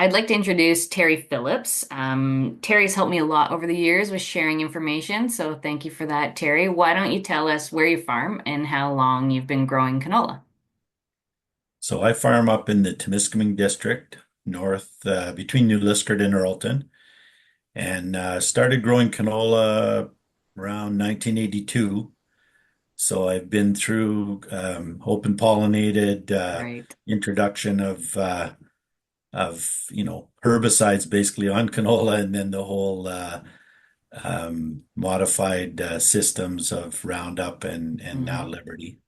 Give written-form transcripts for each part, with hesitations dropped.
I'd like to introduce Terry Phillips. Terry's helped me a lot over the years with sharing information, so thank you for that, Terry. Why don't you tell us where you farm and how long you've been growing canola? So I farm up in the Temiskaming district, north between New Liskeard and Earlton, and started growing canola around 1982. So I've been through open pollinated Right. introduction of herbicides basically on canola, and then the whole modified systems of Roundup and now Hmm. Liberty.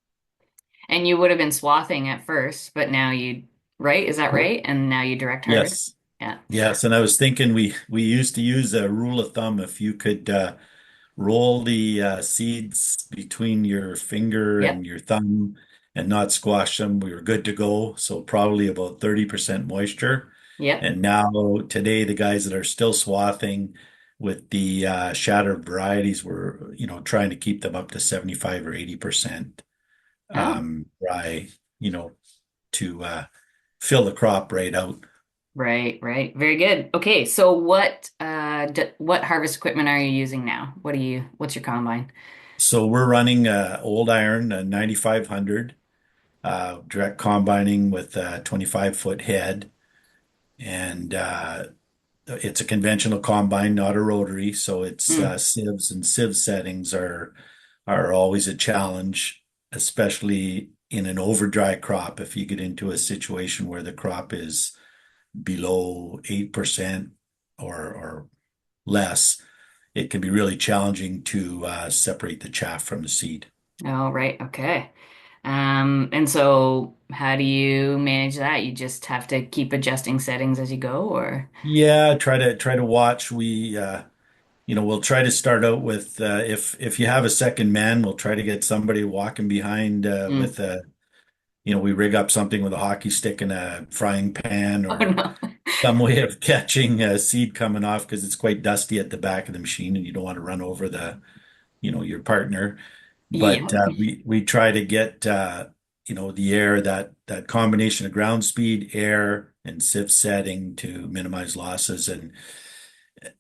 And you would have been swathing at first, but now right? Is that right? And now you direct harvest? Yes. Yeah. Yes, and I was thinking we used to use a rule of thumb. If you could roll the seeds between your finger Yep. and your thumb and not squash them, we were good to go. So probably about 30% moisture. Yep. And now today, the guys that are still swathing with the shattered varieties, were trying to keep them up to 75 or 80% Oh, dry, you know, to fill the crop right out. right, right. Very good. Okay, so what harvest equipment are you using now? What's your combine? So we're running old iron, 9500, direct combining with a 25-foot head. And it's a conventional combine, not a rotary. So it's Mm. sieves and sieve settings are always a challenge, especially in an over dry crop. If you get into a situation where the crop is below 8% or less, it can be really challenging to separate the chaff from the seed. Oh, right. Okay. And so how do you manage that? You just have to keep adjusting settings as you go, or? Yeah, try to watch. We'll try to start out with if you have a second man, we'll try to get somebody walking behind Mm. with we rig up something with a hockey stick and a frying pan Oh or no. some way of catching a seed coming off because it's quite dusty at the back of the machine and you don't want to run over your partner. But Yeah. we try to get the air, that combination of ground speed, air, and sieve setting to minimize losses. And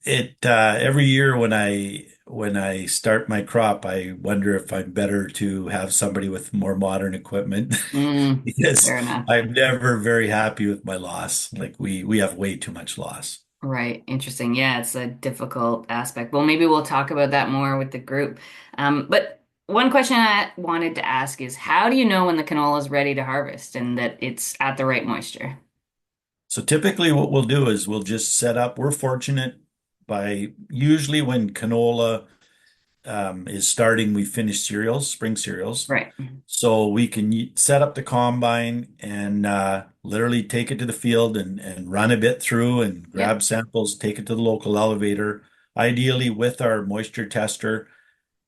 it every year when I start my crop, I wonder if I'm better to have somebody with more modern equipment Mm, because fair enough. I'm never very happy with my loss. Like we have way too much loss. Right. Interesting. Yeah, it's a difficult aspect. Well, maybe we'll talk about that more with the group. But one question I wanted to ask is how do you know when the canola is ready to harvest and that it's at the right moisture? So typically what we'll do is we'll just set up. We're fortunate by usually when canola is starting, we finish cereals, spring cereals. Right. So we can set up the combine and literally take it to the field and run a bit through and Yep. grab samples, take it to the local elevator, ideally with our moisture tester.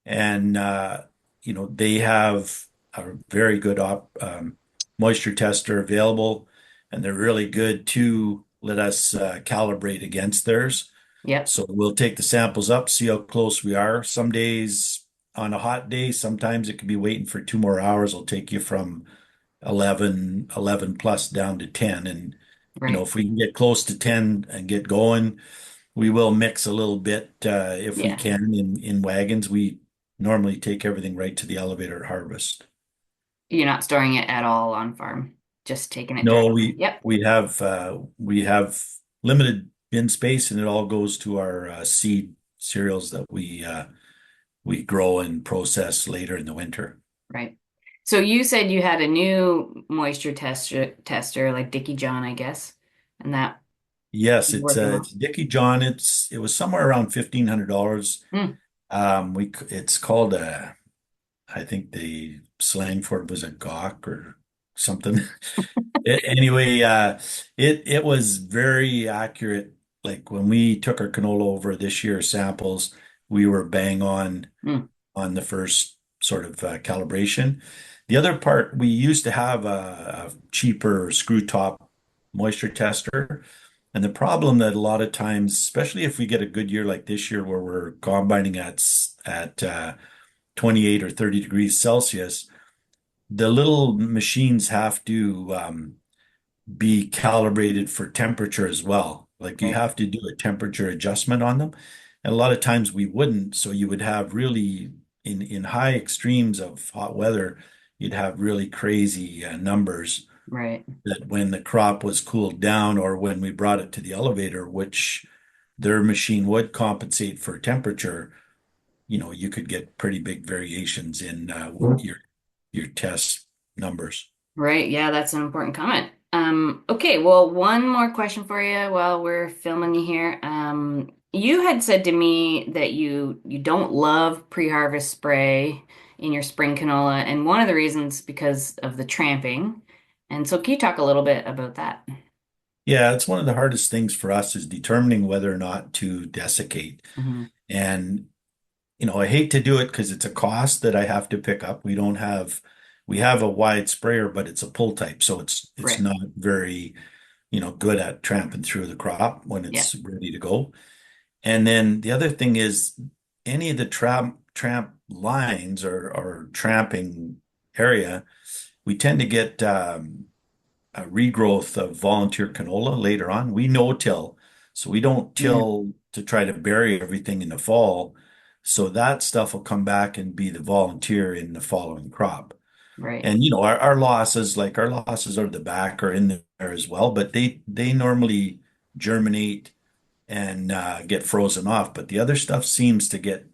And they have a very good moisture tester available, and they're really good to let us calibrate against theirs. Yep. So we'll take the samples up, see how close we are. Some days on a hot day, sometimes it could be waiting for 2 more hours. It'll take you from 11 plus down to 10. And, Right. if we can get close to 10 and get going, we will mix a little bit if we Yeah. can in wagons. We normally take everything right to the elevator at harvest. You're not storing it at all on farm, just taking it No, directly. we Yep. we have uh, we have limited bin space, and it all goes to our seed cereals that we grow and process later in the winter. Right. So you said you had a new moisture tester like Dickie John, I guess, and that Yes, is it's working uh, well. it's Dickie John. It was somewhere around $1,500. Mm. It's called I think the slang for it was a gawk or something. Anyway, it was very accurate. Like when we took our canola over this year samples, we were bang Mm. on the first sort of calibration. The other part, we used to have a cheaper screw top moisture tester. And the problem that a lot of times, especially if we get a good year like this year where we're combining at 28 or 30 degrees Celsius, the little machines have to be calibrated for temperature as well. Like you Right, have to do a temperature adjustment on them. And a lot of times we wouldn't. So you would have really in high extremes of hot weather, you'd have really crazy numbers right. that when the crop was cooled down or when we brought it to the elevator, which their machine would compensate for temperature, you could get pretty big variations in your test numbers. Right. Yeah, that's an important comment. Okay, well, one more question for you while we're filming you here. You had said to me that you don't love pre-harvest spray in your spring canola, and one of the reasons because of the tramping. And so can you talk a little bit about that? Yeah, it's one of the hardest things for us is determining whether or not to desiccate. Hmm. And, I hate to do it because it's a cost that I have to pick up. We have a wide sprayer, but it's a pull type, so it's Right. not very, good at tramping through the crop when Yeah. it's ready to go. And then the other thing is any of the tramp lines or tramping area, we tend to get a regrowth of volunteer canola later on. We no-till, so we don't Yeah. till to try to bury everything in the fall. So that stuff will come back and be the volunteer in the following crop. Right. And our losses are the back are in there as well, but they normally germinate and get frozen off. But the other stuff seems to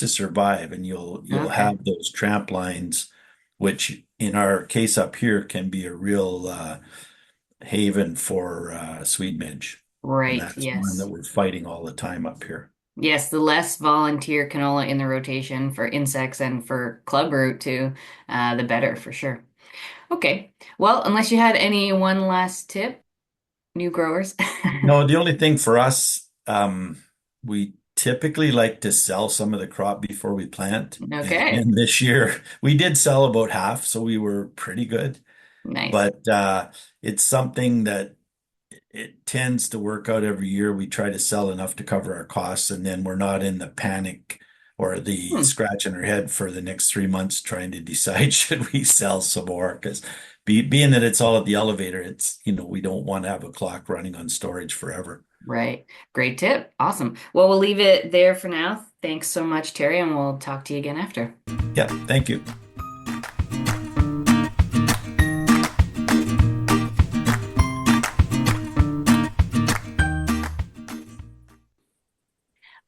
survive, and you'll Okay. have those tramp lines, which in our case up here can be a real haven for Swede midge. And Right. that's one that Yes. we're fighting all the time up here. Yes, the less volunteer canola in the rotation for insects and for clubroot too, the better for sure. Okay. Well, unless you had any one last tip, new growers. No, the only thing for us, we typically like to sell some of the crop before we plant. Okay. And this year we did sell about half, so we were pretty good. Nice. But it's something that it tends to work out every year. We try to sell enough to cover our costs, and then we're not in the panic or the Hmm. scratching our head for the next 3 months trying to decide should we sell some more. Because being that it's all at the elevator, we don't want to have a clock running on storage forever. Right. Great tip. Awesome. Well, we'll leave it there for now. Thanks so much, Terry, and we'll talk to you again after. Yeah, thank you.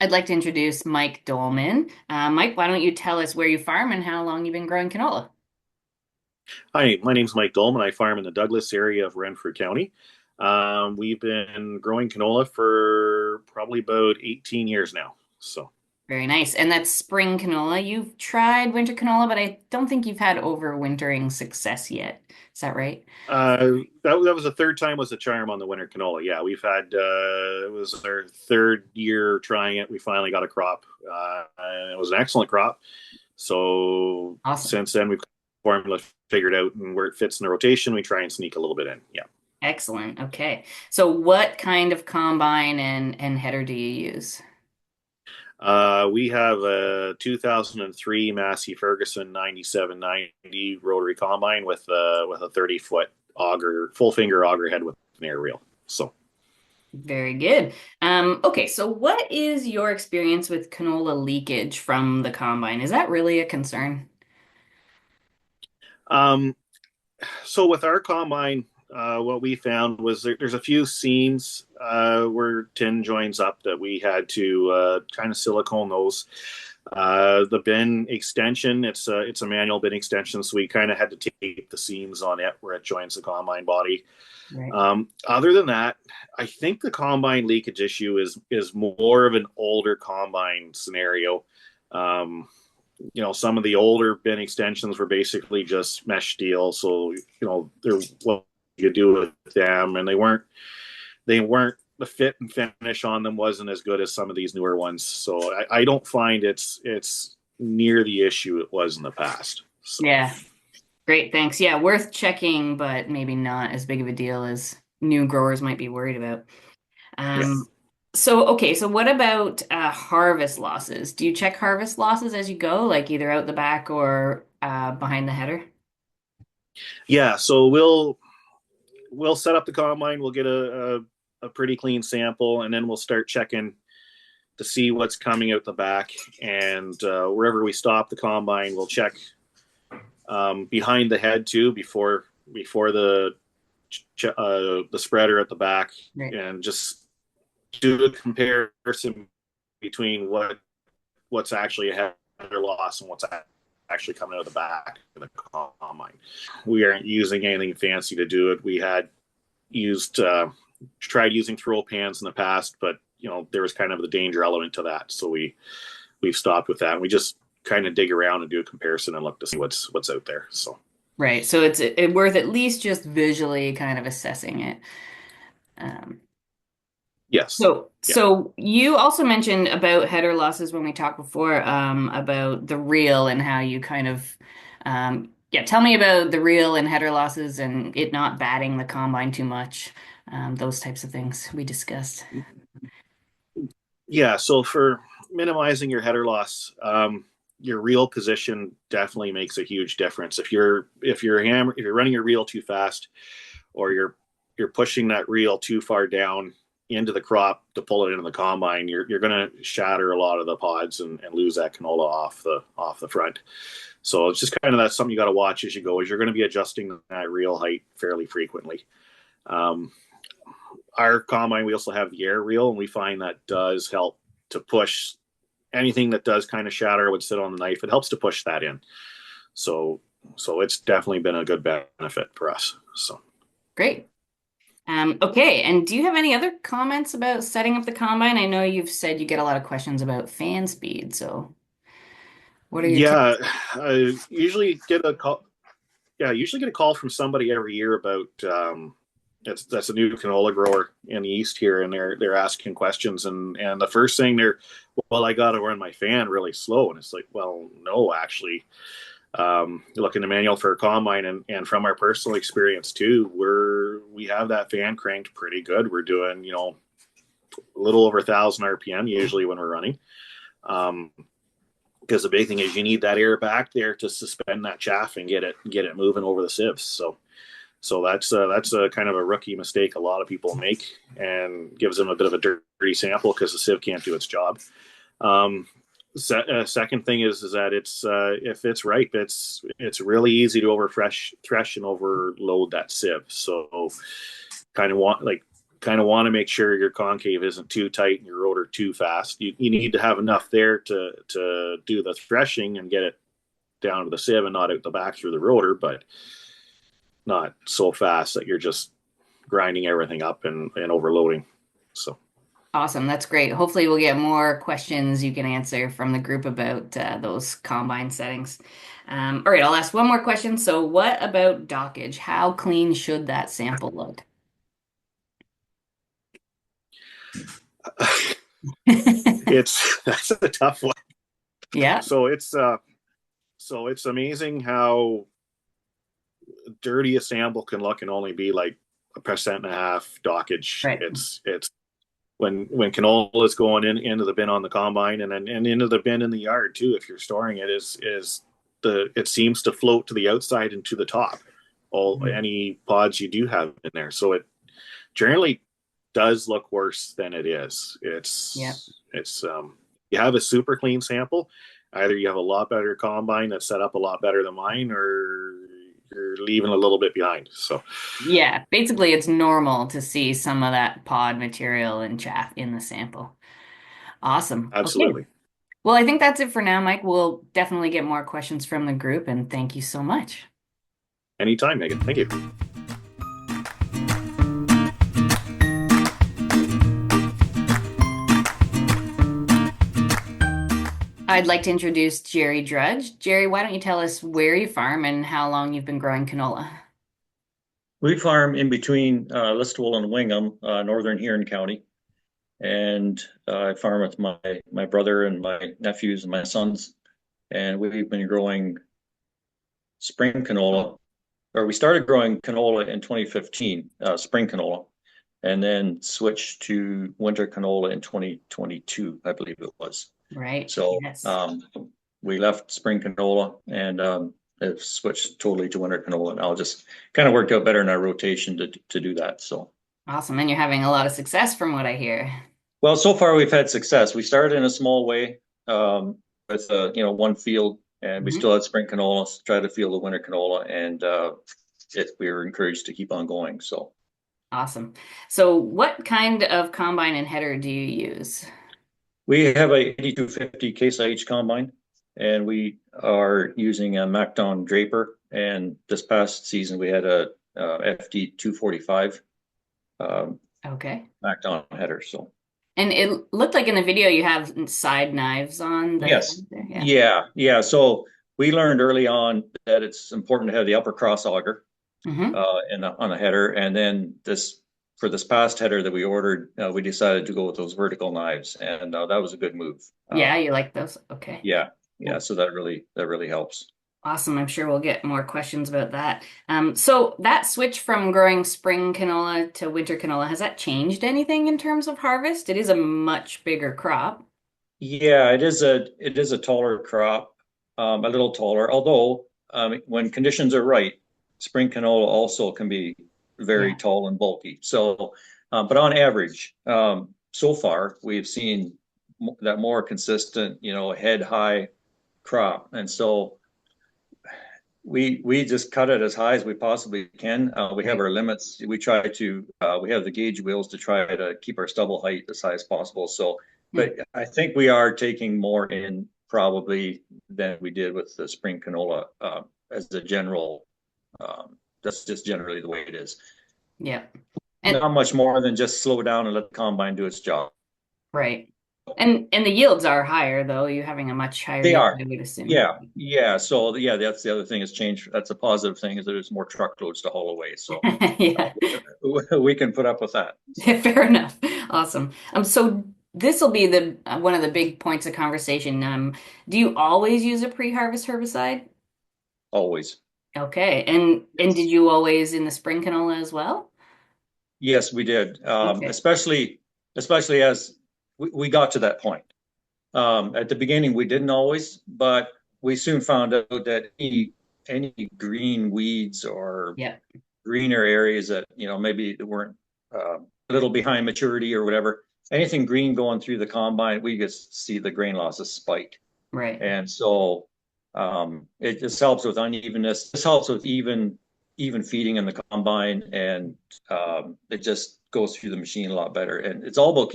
I'd like to introduce Mike Dolman. Mike, why don't you tell us where you farm and how long you've been growing canola? Hi, my name's Mike Dolman. I farm in the Douglas area of Renfrew County. We've been growing canola for probably about 18 years now. So Very nice. And that's spring canola. You've tried winter canola, but I don't think you've had overwintering success yet. Is that right? that was the third time was a charm on the winter canola. Yeah, we've had it was our third year trying it. We finally got a crop, and it was an excellent crop. So Awesome. since then, we've got the formula figured out and where it fits in the rotation. We try and sneak a little bit in. Yeah. Excellent. Okay. So what kind of combine and header do you use? We have a 2003 Massey Ferguson 9790 rotary combine with a 30-foot auger, full finger auger head with an air reel. So, Very good. Okay, so what is your experience with canola leakage from the combine? Is that really a concern? um, so with our combine, what we found was there's a few seams where tin joins up that we had to kind of silicone those. The bin extension, it's a manual bin extension, so we kind of had to tape the seams on it where it joins the combine body. Right. Other than that, I think the combine leakage issue is more of an older combine scenario. Um, some of the older bin extensions were basically just mesh steel, so they're what you do with them, and they weren't the fit and finish on them wasn't as good as some of these newer ones. So I don't find it's near the issue it was in the past. So Yeah. Great, thanks. Yeah, worth checking, but maybe not as big of a deal as new growers might be worried about. yeah. Um, okay, so what about harvest losses? Do you check harvest losses as you go, like either out the back or behind the header? Yeah, so we'll we'll set up the combine. We'll get a pretty clean sample, and then we'll start checking to see what's coming out the back. And wherever we stop the combine, we'll check behind the head too before the spreader at the back, Right. and just do a comparison between what's actually a header loss and what's actually coming out of the back of the combine. We aren't using anything fancy to do it. We had tried using throw pans in the past, but there was kind of the danger element to that, so we've stopped with that. And we just kind of dig around and do a comparison and look to see what's out there. So Right. So it's worth at least just visually kind of assessing it. Um, yes, so yeah. so you also mentioned about header losses when we talked before, about the reel and how you kind of, yeah, tell me about the reel and header losses and it not batting the combine too much, those types of things we discussed. Yeah, so for minimizing your header loss, your reel position definitely makes a huge difference. If you're running your reel too fast, or you're pushing that reel too far down into the crop to pull it into the combine, you're going to shatter a lot of the pods and lose that canola off the front. So it's just kind of that's something you got to watch as you go. Is you're going to be adjusting that reel height fairly frequently. Um, our combine, we also have the air reel, and we find that does help to push anything that does kind of shatter would sit on the knife. It helps to push that in. So it's definitely been a good benefit for us. So Great. Okay, and do you have any other comments about setting up the combine? I know you've said you get a lot of questions about fan speed, so what are your yeah, tips? I usually get a call. Yeah, I usually get a call from somebody every year about that's a new canola grower in the east here, and they're asking questions, and the first thing well, I got to run my fan really slow, and it's like, well, no, actually, look in the manual for a combine, and from our personal experience too, we have that fan cranked pretty good. We're doing a little over 1,000 RPM usually when we're running. Because the big thing is you need that air back there to suspend that chaff and get it moving over the sieves. So that's a kind of a rookie mistake a lot of people make, and gives them a bit of a dirty sample because the sieve can't do its job. Second thing is that it's if it's ripe, it's really easy to thresh and overload that sieve. So kind of want to make sure your concave isn't too tight and your rotor too fast. You need to have enough there to do the threshing and get it down to the sieve and not out the back through the rotor, but not so fast that you're just grinding everything up and overloading. So Awesome, that's great. Hopefully we'll get more questions you can answer from the group about those combine settings. All right, I'll ask one more question. So what about dockage? How clean should that sample look? that's a tough one. Yeah, So it's amazing how dirty a sample can look and only be like 1.5% dockage. right. It's when canola is going into the bin on the combine, and into the bin in the yard too. If you're storing it, it seems to float to the outside and to the top. Any pods you do have in there, so it generally does look worse than it is. Yeah. It's you have a super clean sample. Either you have a lot better combine that's set up a lot better than mine, or you're leaving a little bit behind. So Yeah, basically it's normal to see some of that pod material and chaff in the sample. Awesome. Okay. absolutely, Well, I think that's it for now, Mike. We'll definitely get more questions from the group, and thank you so much. anytime, Megan. Thank you. I'd like to introduce Jerry Drudge. Jerry, why don't you tell us where you farm and how long you've been growing canola? We farm in between Listowel and Wingham, northern Huron County, and I farm with my brother and my nephews and my sons, and we've been growing spring canola, or we started growing canola in 2015, spring canola, and then switched to winter canola in 2022, I believe it was. Right. So Yes. we left spring canola and have switched totally to winter canola now. Just kind of worked out better in our rotation to do that. So, Awesome. And you're having a lot of success from what I hear. well, so far we've had success. We started in a small way with one field, and we Mhm. still had spring canola. Try to field the winter canola, and we were encouraged to keep on going. So Awesome. So what kind of combine and header do you use? we have a 8250 Case IH combine, and we are using a MacDon Draper. And this past season we had a FD 245 Okay. MacDon header. So. And it looked like in the video you have side knives on the head Yes. there. Yeah. Yeah. So we learned early on that it's important to have the upper cross auger Hmm. on the header, and then for this past header that we ordered, we decided to go with those vertical knives, and that was a good move. Yeah, you like those? Okay. Yeah, yeah. Well, So that really helps. awesome. I'm sure we'll get more questions about that. So that switch from growing spring canola to winter canola, has that changed anything in terms of harvest? It is a much bigger crop. Yeah, it is a taller crop, a little taller. Although when conditions are right, spring canola also can be very Yeah. tall and bulky. So, but on average, so far we've seen that more consistent, head high crop, and so we just cut it as high as we possibly can. We have Right. our limits. We have the gauge wheels to try to keep our stubble height as high as possible. So, Hmm. but I think we are taking more in probably than we did with the spring canola as a general. That's just generally the way it is. Yeah. And Not much more than just slow down and let the combine do its job. right. And the yields are higher though. You're having a much higher They yield, are. I would assume. Yeah, yeah. So yeah, that's the other thing has changed. That's a positive thing is there's more truckloads to haul away. So Yeah. we can put up with that. So Fair enough. Awesome. So this will be the one of the big points of conversation. Do you always use a pre-harvest herbicide? always. Okay. And did Yes. you always in the spring canola as well? Yes, we did. Okay. Especially as we got to that point. At the beginning, we didn't always, but we soon found out that any green weeds or Yeah. greener areas that maybe weren't a little behind maturity or whatever, anything green going through the combine, we just see the grain losses spike. Right. And so it just helps with unevenness. This helps with even feeding in the combine, and it just goes through the machine a lot better. And it's all about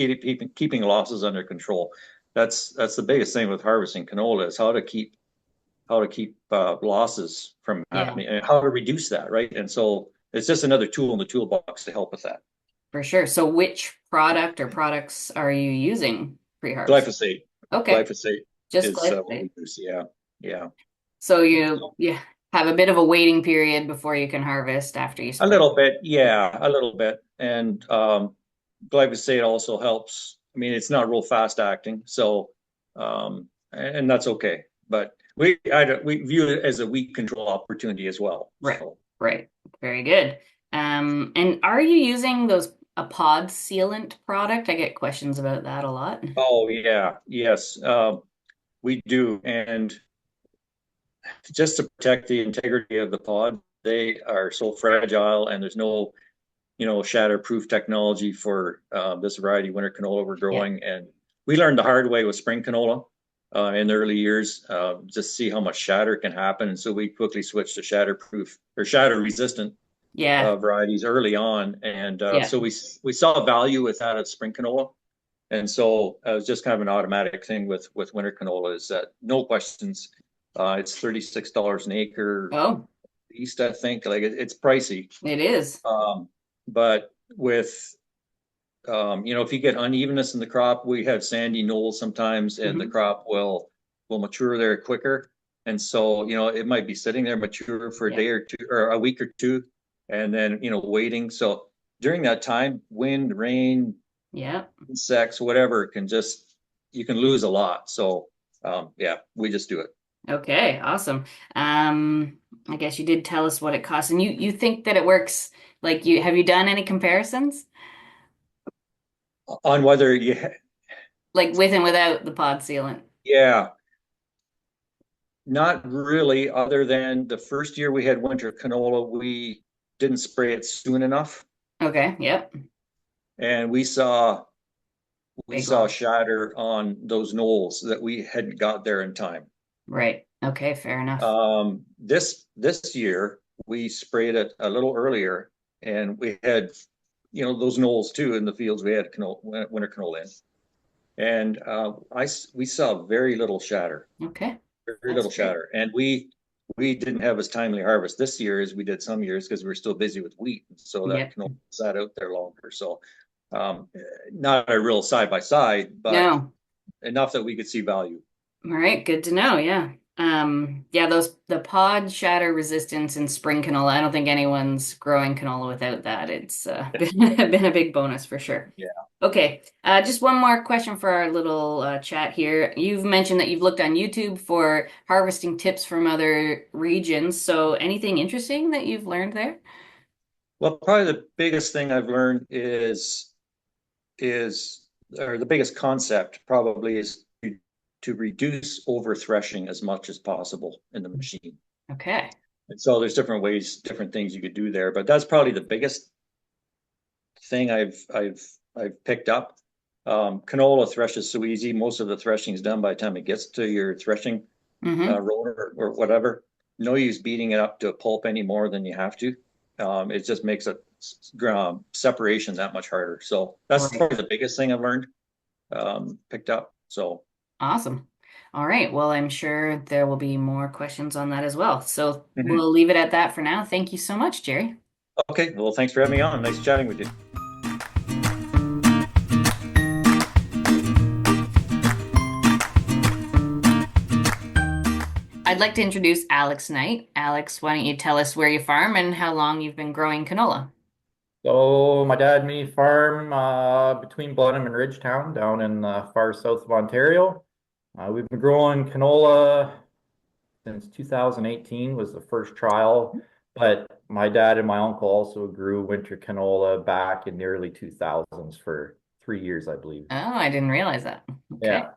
keeping losses under control. That's the biggest thing with harvesting canola is how to keep losses from Yeah, happening and how to reduce that, right? And so it's just another tool in the toolbox to help with that. for sure. So which product or products are you using pre-harvest? Glyphosate, Okay. glyphosate Just is what glyphosate. we use. Yeah, yeah. So you have a bit of a waiting period before you can harvest after you A spray. little bit, yeah, a little bit. And glyphosate also helps. I mean, it's not real fast acting, so and that's okay. But we view it as a weed control opportunity as well. Right. So, Right. Very good. And are you using a pod sealant product? I get questions about that a lot. oh yeah, yes, we do. And just to protect the integrity of the pod, they are so fragile, and there's no shatterproof technology for this variety winter canola we're Yeah. growing. And we learned the hard way with spring canola in the early years, just see how much shatter can happen. And so we quickly switched to shatterproof or shatter resistant Yeah. varieties early on. And Yeah. so we saw value with that at spring canola. And so it was just kind of an automatic thing with winter canola is that no questions. It's $36 an acre, Oh, east, I think. Like it's pricey. it is. But with if you get unevenness in the crop, we have sandy knolls sometimes, and the Hmm. crop will mature there quicker. And so, it might be sitting there mature for a Yeah. day or two or a week or two, and then, waiting. So during that time, wind, rain, Yeah. insects, whatever, you can lose a lot. So, yeah, we just do it. Okay. Awesome. I guess you did tell us what it costs, and you think that it works. Like have you done any comparisons? On whether Like with and without the pod sealant? yeah, Not really, other than the first year we had winter canola, we didn't spray it soon enough, Okay, yep. and we Big saw loss. shatter on those knolls that we hadn't got there in time. Right. Okay, fair enough. This year we sprayed it a little earlier, and we had those knolls too in the fields. We had canola, winter canola in, and we saw very little shatter, Okay, very that's little great. shatter, and we didn't have as timely harvest this year as we did some years because we were still busy with wheat, so that Yep. canola sat out there longer. So um, not a real side by side, but No. enough that we could see value. All right, good to know. Yeah. Yeah, those the pod shatter resistance in spring canola. I don't think anyone's growing canola without that. It's been a big bonus for sure. Yeah. Okay, just one more question for our little chat here. You've mentioned that you've looked on YouTube for harvesting tips from other regions. So anything interesting that you've learned there? Well, probably the biggest thing I've learned is or the biggest concept probably is to reduce over threshing as much as possible in the machine. Okay. And so there's different ways, different things you could do there, but that's probably the biggest thing I've picked up. Canola threshes so easy. Most of the threshing is done by the time it gets to your threshing Mm-hmm. roller or whatever. No use beating it up to a pulp any more than you have to. It just makes a separation that much harder. So that's Right. probably the biggest thing I've learned, picked up. So Awesome. All right. Well, I'm sure there will be more questions on that as well. So mhm. we'll leave it at that for now. Thank you so much, Jerry. Okay, well, thanks for having me on. Nice chatting with you. I'd like to introduce Alex Knight. Alex, why don't you tell us where you farm and how long you've been growing canola? So my dad and me farm between Blenheim and Ridgetown down in the far south of Ontario. We've been growing canola since 2018 was the first trial, but my dad and my uncle also grew winter canola back in the early 2000s for 3 years, I believe. Oh, I didn't realize that. Okay. Yeah.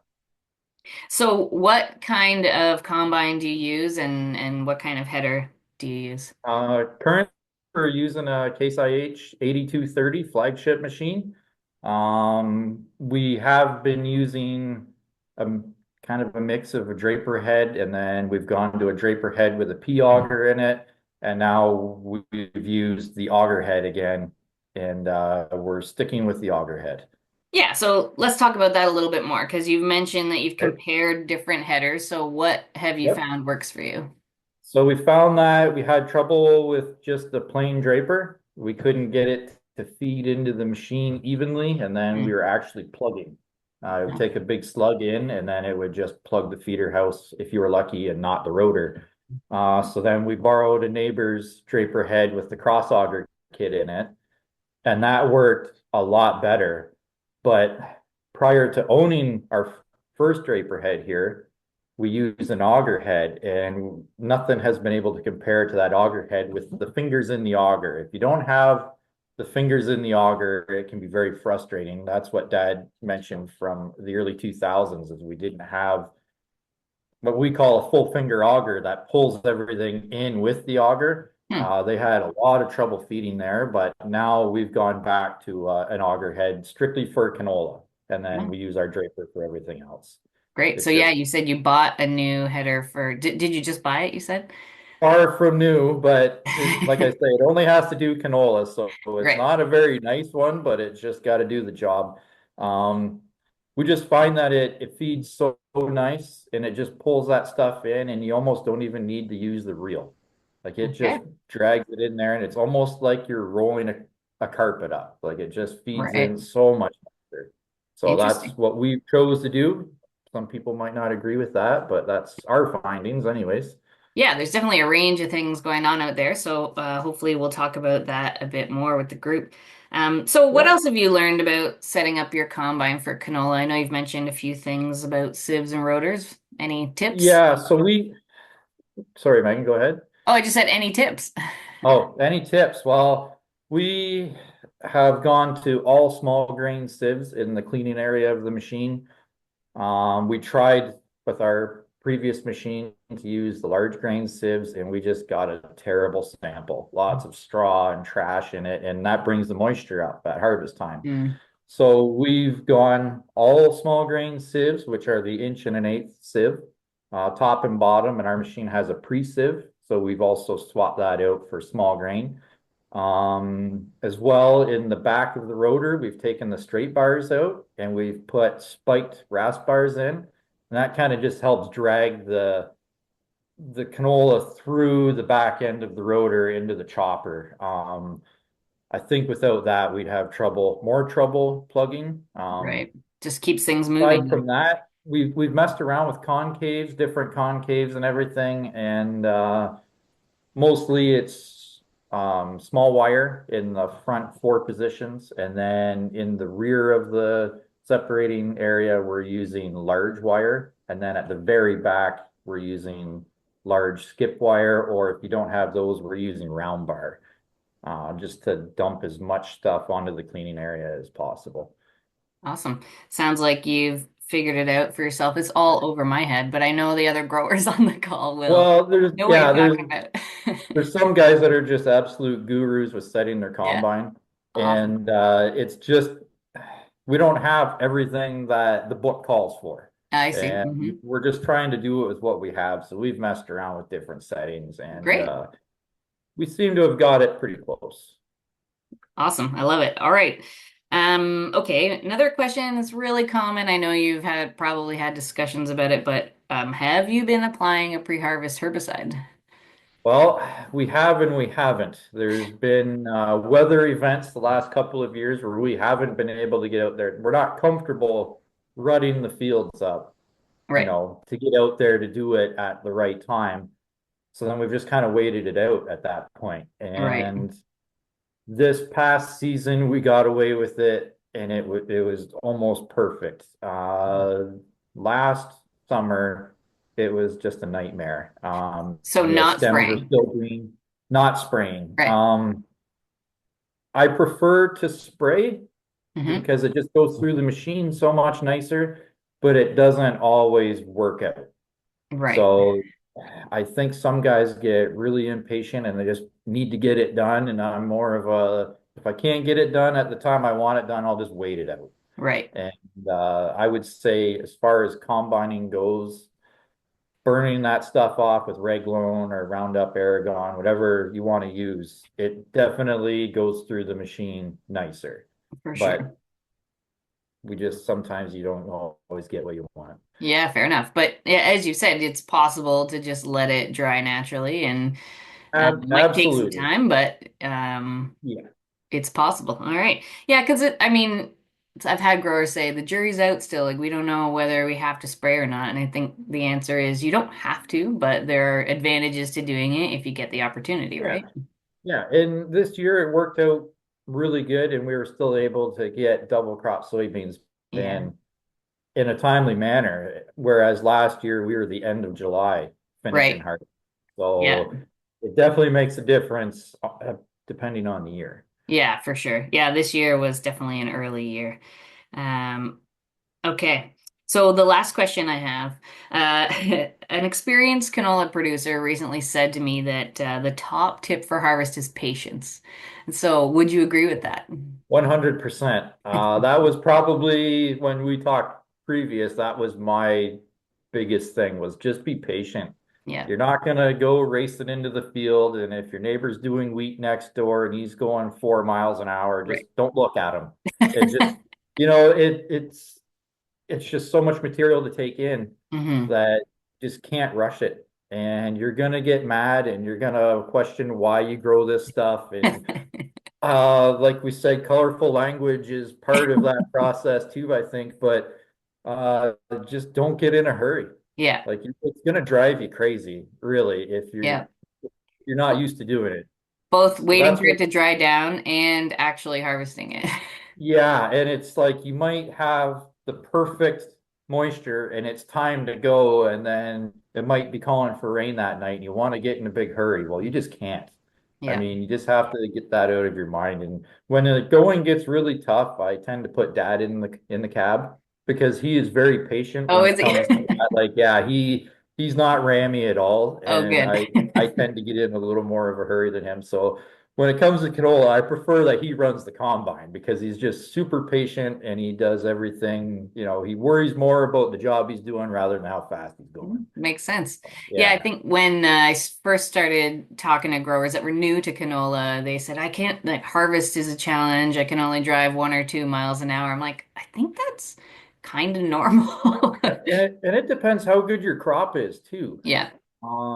So what kind of combine do you use and what kind of header do you use? Currently, we're using a Case IH 8230 flagship machine. We have been using a kind of a mix of a draper head, and then we've gone to a draper head with a P auger in it, and now we've used the auger head again, and we're sticking with the auger head. Yeah, so let's talk about that a little bit more because you've mentioned that you've Okay. compared different headers. So what have you Yep. found works for you? So we found that we had trouble with just the plain draper. We couldn't get it to feed into the machine evenly, and then we Mm. were actually plugging. It would take a big slug in, and then it would just plug the feeder house if you were lucky and not the rotor. So then we borrowed a neighbor's draper head with the cross auger kit in it, and that worked a lot better. But prior to owning our first draper head here, we use an auger head, and nothing has been able to compare to that auger head with the fingers in the auger. If you don't have the fingers in the auger, it can be very frustrating. That's what Dad mentioned from the early 2000s, is we didn't have what we call a full finger auger that pulls everything in with the auger. Hmm. They had a lot of trouble feeding there, but now we've gone back to an auger head strictly for canola, and then Yeah. we use our draper for everything else. Great. So It's yeah, just you said you bought a new header for, did you just buy it, you said? far from new, but like I say, it only has to do canola, so it's Right. not a very nice one, but it's just got to do the job. Um, we just find that it feeds so nice, and it just pulls that stuff in, and you almost don't even need to use the reel. Like it just Okay. drags it in there, and it's almost like you're rolling a carpet up. Like it just feeds Right. in so much better. So that's Interesting. what we chose to do. Some people might not agree with that, but that's our findings anyways. Yeah, there's definitely a range of things going on out there. So hopefully we'll talk about that a bit more with the group. So what Yeah. else have you learned about setting up your combine for canola? I know you've mentioned a few things about sieves and rotors. Any tips? Yeah, so sorry, Megan, go ahead. Oh, I just said any tips. Oh, any tips? Well, we have gone to all small grain sieves in the cleaning area of the machine. We tried with our previous machine to use the large grain sieves, and we just got a terrible sample. Lots of straw and trash in it, and that brings the moisture up at harvest time. Mm, So we've gone all small grain sieves, which are the 1 1/8 sieve, top and bottom, and our machine has a pre-sieve. So we've also swapped that out for small grain. As well, in the back of the rotor, we've taken the straight bars out and we've put spiked rasp bars in. And that kind of just helps drag the canola through the back end of the rotor into the chopper. I think without that, we'd have more trouble plugging. right. Just keeps things Aside moving. from that, we've messed around with concaves, different concaves and everything, and mostly it's small wire in the front 4 positions, and then in the rear of the separating area, we're using large wire, and then at the very back, we're using large skip wire, or if you don't have those, we're using round bar, just to dump as much stuff onto the cleaning area as possible. Awesome. Sounds like you've figured it out for yourself. It's all over my head, but I know the other growers on the call will Well, know what you're talking about. there's some guys that are just absolute gurus with setting their Yeah, combine, awesome. and it's just we don't have everything that the book calls for, I see. and we're just trying to do it with what we have. So we've messed around with different settings, and Great. we seem to have got it pretty close. Awesome. I love it. All right. Okay, another question that's really common. I know you've probably had discussions about it, but have you been applying a pre-harvest herbicide? Well, we have and we haven't. There's been weather events the last couple of years where we haven't been able to get out there. We're not comfortable rutting the fields up, Right. to get out there to do it at the right time. So then we've just kind of waited it out at that point. Right. And this past season, we got away with it, and it was almost perfect. Last summer, it was just a nightmare. So The not stems were spraying. still green, not spraying. Right. I prefer to spray Hmm. because it just goes through the machine so much nicer, but it doesn't always work out. Right. So I think some guys get really impatient and they just need to get it done. And I'm more of if I can't get it done at the time I want it done, I'll just wait it out. Right. And I would say, as far as combining goes, burning that stuff off with Reglone or Roundup Aragon, whatever you want to use, it definitely goes through the machine nicer. For sure. But we just sometimes you don't always get what you want. Yeah, fair enough. But yeah, as you said, it's possible to just let it dry naturally, and it might take some Absolutely. time, but Yeah. it's possible. All right. Yeah, because I mean, I've had growers say the jury's out still. Like, we don't know whether we have to spray or not. And I think the answer is you don't have to, but there are advantages to doing it if you get the opportunity, Yeah. right? Yeah. And this year it worked out really good, and we were still able to get double crop soybeans Yeah. in a timely manner. Whereas last year we were the end of July finishing Right. harvest. Yeah. So it definitely makes a difference depending on the year. Yeah, for sure. Yeah, this year was definitely an early year. Um, Okay. So the last question I have, an experienced canola producer recently said to me that the top tip for harvest is patience. And so would you agree with that? 100%. That was probably when we talked previous, that was my biggest thing, was just be patient. Yeah, You're not gonna go racing into the field, and if your neighbor's doing wheat next door and he's going 4 miles an hour, just right. don't look at him. It just, it's just so much material to take in Hmm. that just can't rush it. And you're gonna get mad and you're gonna question why you grow this stuff. And like we said, colorful language is part of that process too, I think, but just don't get in a hurry. Yeah, Like it's gonna drive you crazy, really, if yeah. you're not used to doing it. Both So waiting that's for it what to dry down and actually harvesting it. Yeah, and it's like you might have the perfect moisture and it's time to go, and then it might be calling for rain that night and you want to get in a big hurry. Well, you just can't. I Yeah. mean, you just have to get that out of your mind. And when the going gets really tough, I tend to put dad in the cab because he is very patient Oh, when is it he? comes to that. Like, yeah, He's not rammy at all, Oh, and good. I tend to get in a little more of a hurry than him. So when it comes to canola, I prefer that he runs the combine because he's just super patient and he does everything. He worries more about the job he's doing rather than how fast he's going. Makes sense. Yeah, I Yeah. think when first started talking to growers that were new to canola, they said, I can't, like, harvest is a challenge. I can only drive 1 or 2 miles an hour. I'm like, I think that's kind of normal. And it depends how good your crop is too. Yeah,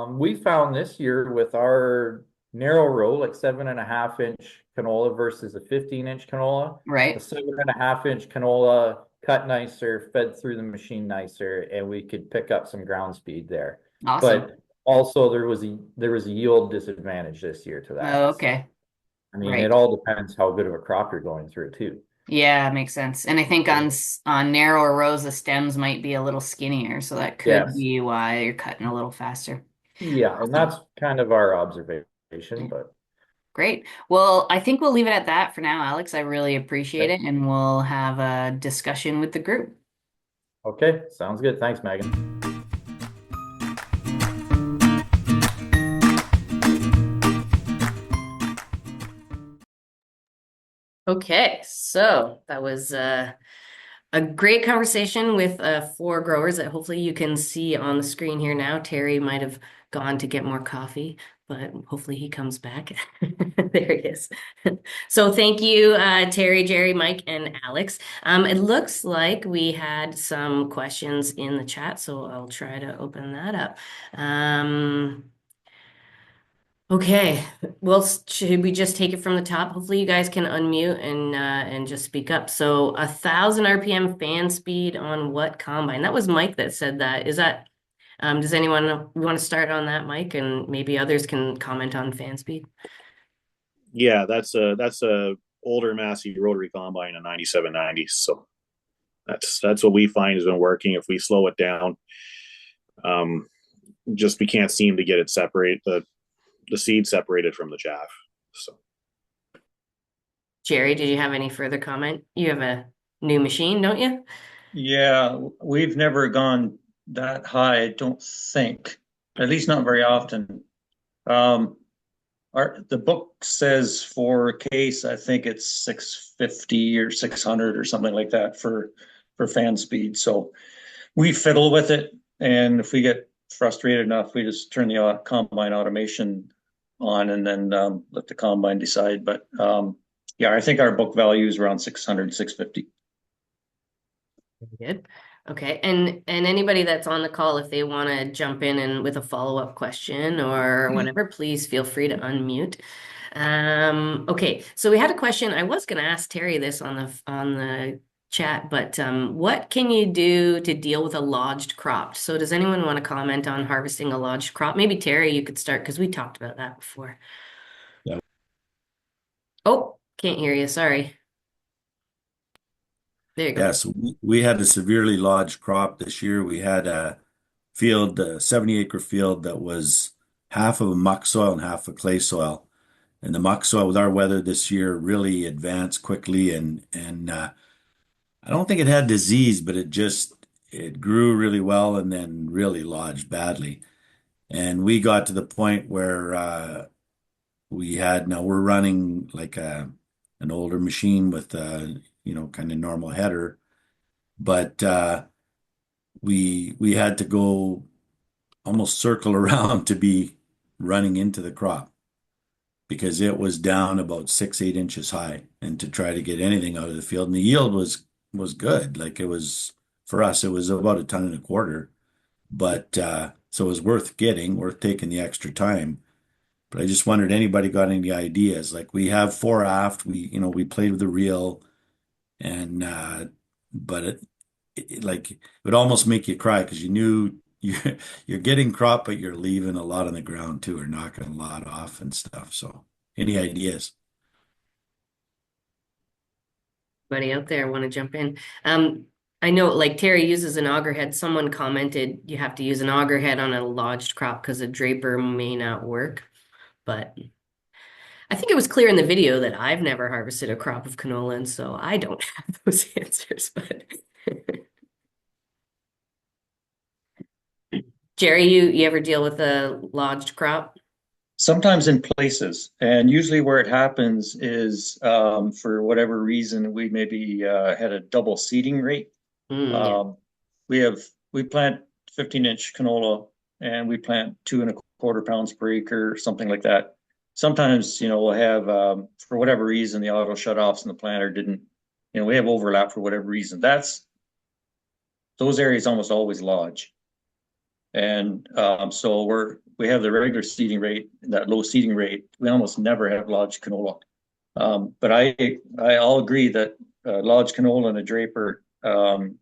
We found this year with our narrow row, like 7.5 inch canola versus a 15-inch canola, the right. 7.5 inch canola cut nicer, fed through the machine nicer, and we could pick up some ground speed there. Awesome. But also there was a yield disadvantage this year to Oh, that. So okay. I mean, it Right. all depends how good of a crop you're going through too. Yeah, makes sense. And I think Yeah. on narrower rows, the stems might be a little skinnier, so that could Yes. be why you're cutting a little faster. Yeah, and Awesome. that's kind of our observation, but Great. Well, I think we'll leave it at that for now, Alex. I really appreciate okay. it, and we'll have a discussion with the group. Okay, sounds good. Thanks, Megan. Okay, so that was a great conversation with four growers that hopefully you can see on the screen here now. Terry might have gone to get more coffee, but hopefully he comes back. There he is. So thank you, Terry, Jerry, Mike, and Alex. It looks like we had some questions in the chat, so I'll try to open that up. Okay, well, should we just take it from the top? Hopefully, you guys can unmute and just speak up. So, 1,000 RPM fan speed on what combine? That was Mike that said that. Is that does anyone want to start on that, Mike, and maybe others can comment on fan speed? Yeah, that's a older Massey rotary combine, a 9790. So that's what we find has been working. If we slow it down, um, just we can't seem to get it separate the seed separated from the chaff. So Jerry, did you have any further comment? You have a new machine, don't you? Yeah, we've never gone that high, I don't think, at least not very often. Um, the book says for case, I think it's 650 or 600 or something like that for fan speed. So we fiddle with it, and if we get frustrated enough, we just turn the combine automation on and then let the combine decide. But yeah, I think our book value is around 600, 650. Good. Okay. And anybody that's on the call, if they want to jump in and with a follow-up question or whatever, please feel free to unmute. Okay. So we had a question. I was going to ask Terry this on the chat, but what can you do to deal with a lodged crop? So does anyone want to comment on harvesting a lodged crop? Maybe Terry, you could start because we talked about that before. Yeah. Oh, can't hear you. Sorry. There you go. Yeah, so we had a severely lodged crop this year. We had a field, a 70-acre field that was half of a muck soil and half of clay soil. And the muck soil with our weather this year really advanced quickly and I don't think it had disease, but it grew really well and then really lodged badly. And we got to the point where now we're running like an older machine with kind of normal header, but we had to go almost circle around to be running into the crop because it was down about 6, 8 inches high, and to try to get anything out of the field, and the yield was good. Like it was for us, it was about a ton and a quarter, but so it was worth taking the extra time. But I just wondered anybody got any ideas? Like we have fore aft, we played with the reel and but it would almost make you cry because you knew you're getting crop, but you're leaving a lot on the ground too, or knocking a lot off and stuff. So, any ideas? Anybody out there want to jump in? I know like Terry uses an auger head. Someone commented you have to use an auger head on a lodged crop because a draper may not work. But I think it was clear in the video that I've never harvested a crop of canola, and so I don't have those answers. But Jerry, you ever deal with a lodged crop? Sometimes in places, and usually where it happens is for whatever reason we maybe had a double seeding rate. Mm, yeah. Um, we have we plant 15-inch canola and we plant 2.25 pounds per acre, something like that. Sometimes, we'll have for whatever reason the auto shutoffs in the planter didn't, we have overlap for whatever reason. Those areas almost always lodge. And so we have the regular seeding rate, that low seeding rate. We almost never have lodged canola. But I'll agree that lodged canola and a draper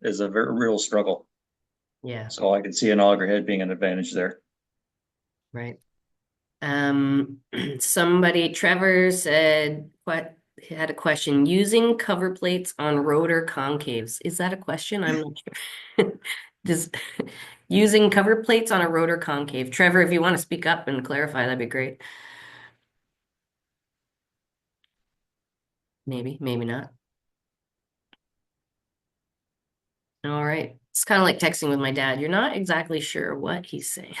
is a very real struggle. Yeah, So I can see an auger head being an advantage there. right. Trevor said, what had a question, using cover plates on rotor concaves. Is that a question? I'm not sure. Does using cover plates on a rotor concave. Trevor, if you want to speak up and clarify, that'd be great. Maybe, maybe not. All right. It's kind of like texting with my dad. You're not exactly sure what he's saying.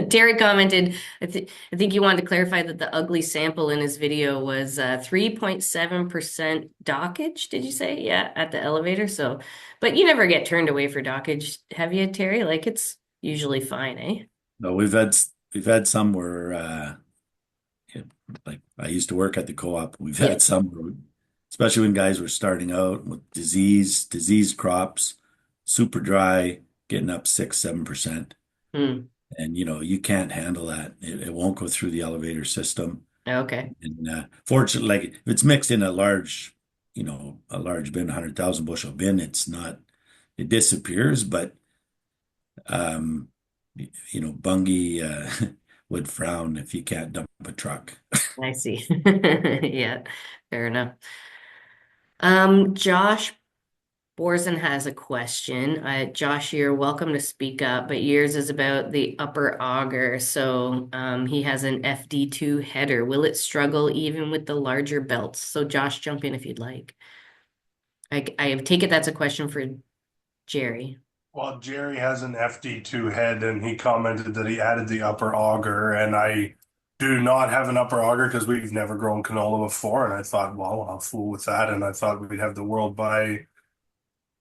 Terry commented, I think you wanted to clarify that the ugly sample in his video was 3.7% dockage, did you say? Yeah, at the elevator. So, but you never get turned away for dockage, have you, Terry? Like it's usually fine, eh? No, we've had some where like I used to work at the co-op. We've Yeah. had some, especially when guys were starting out with diseased crops, super dry, getting up 6-7%. Hmm. And you can't handle that. It won't go through the elevator system. Okay. And fortunately, like if it's mixed in a large bin, 100,000 bushel bin, it disappears. But um, Bungie would frown if you can't dump a truck. I see. Yeah, fair enough. Josh Borzen has a question. Josh, you're welcome to speak up, but yours is about the upper auger. So he has an FD2 header. Will it struggle even with the larger belts? So Josh, jump in if you'd like. I take it that's a question for Jerry. Well, Jerry has an FD2 head and he commented that he added the upper auger, and I do not have an upper auger because we've never grown canola before. And I thought, well, I'll fool with that. And I thought we'd have the world by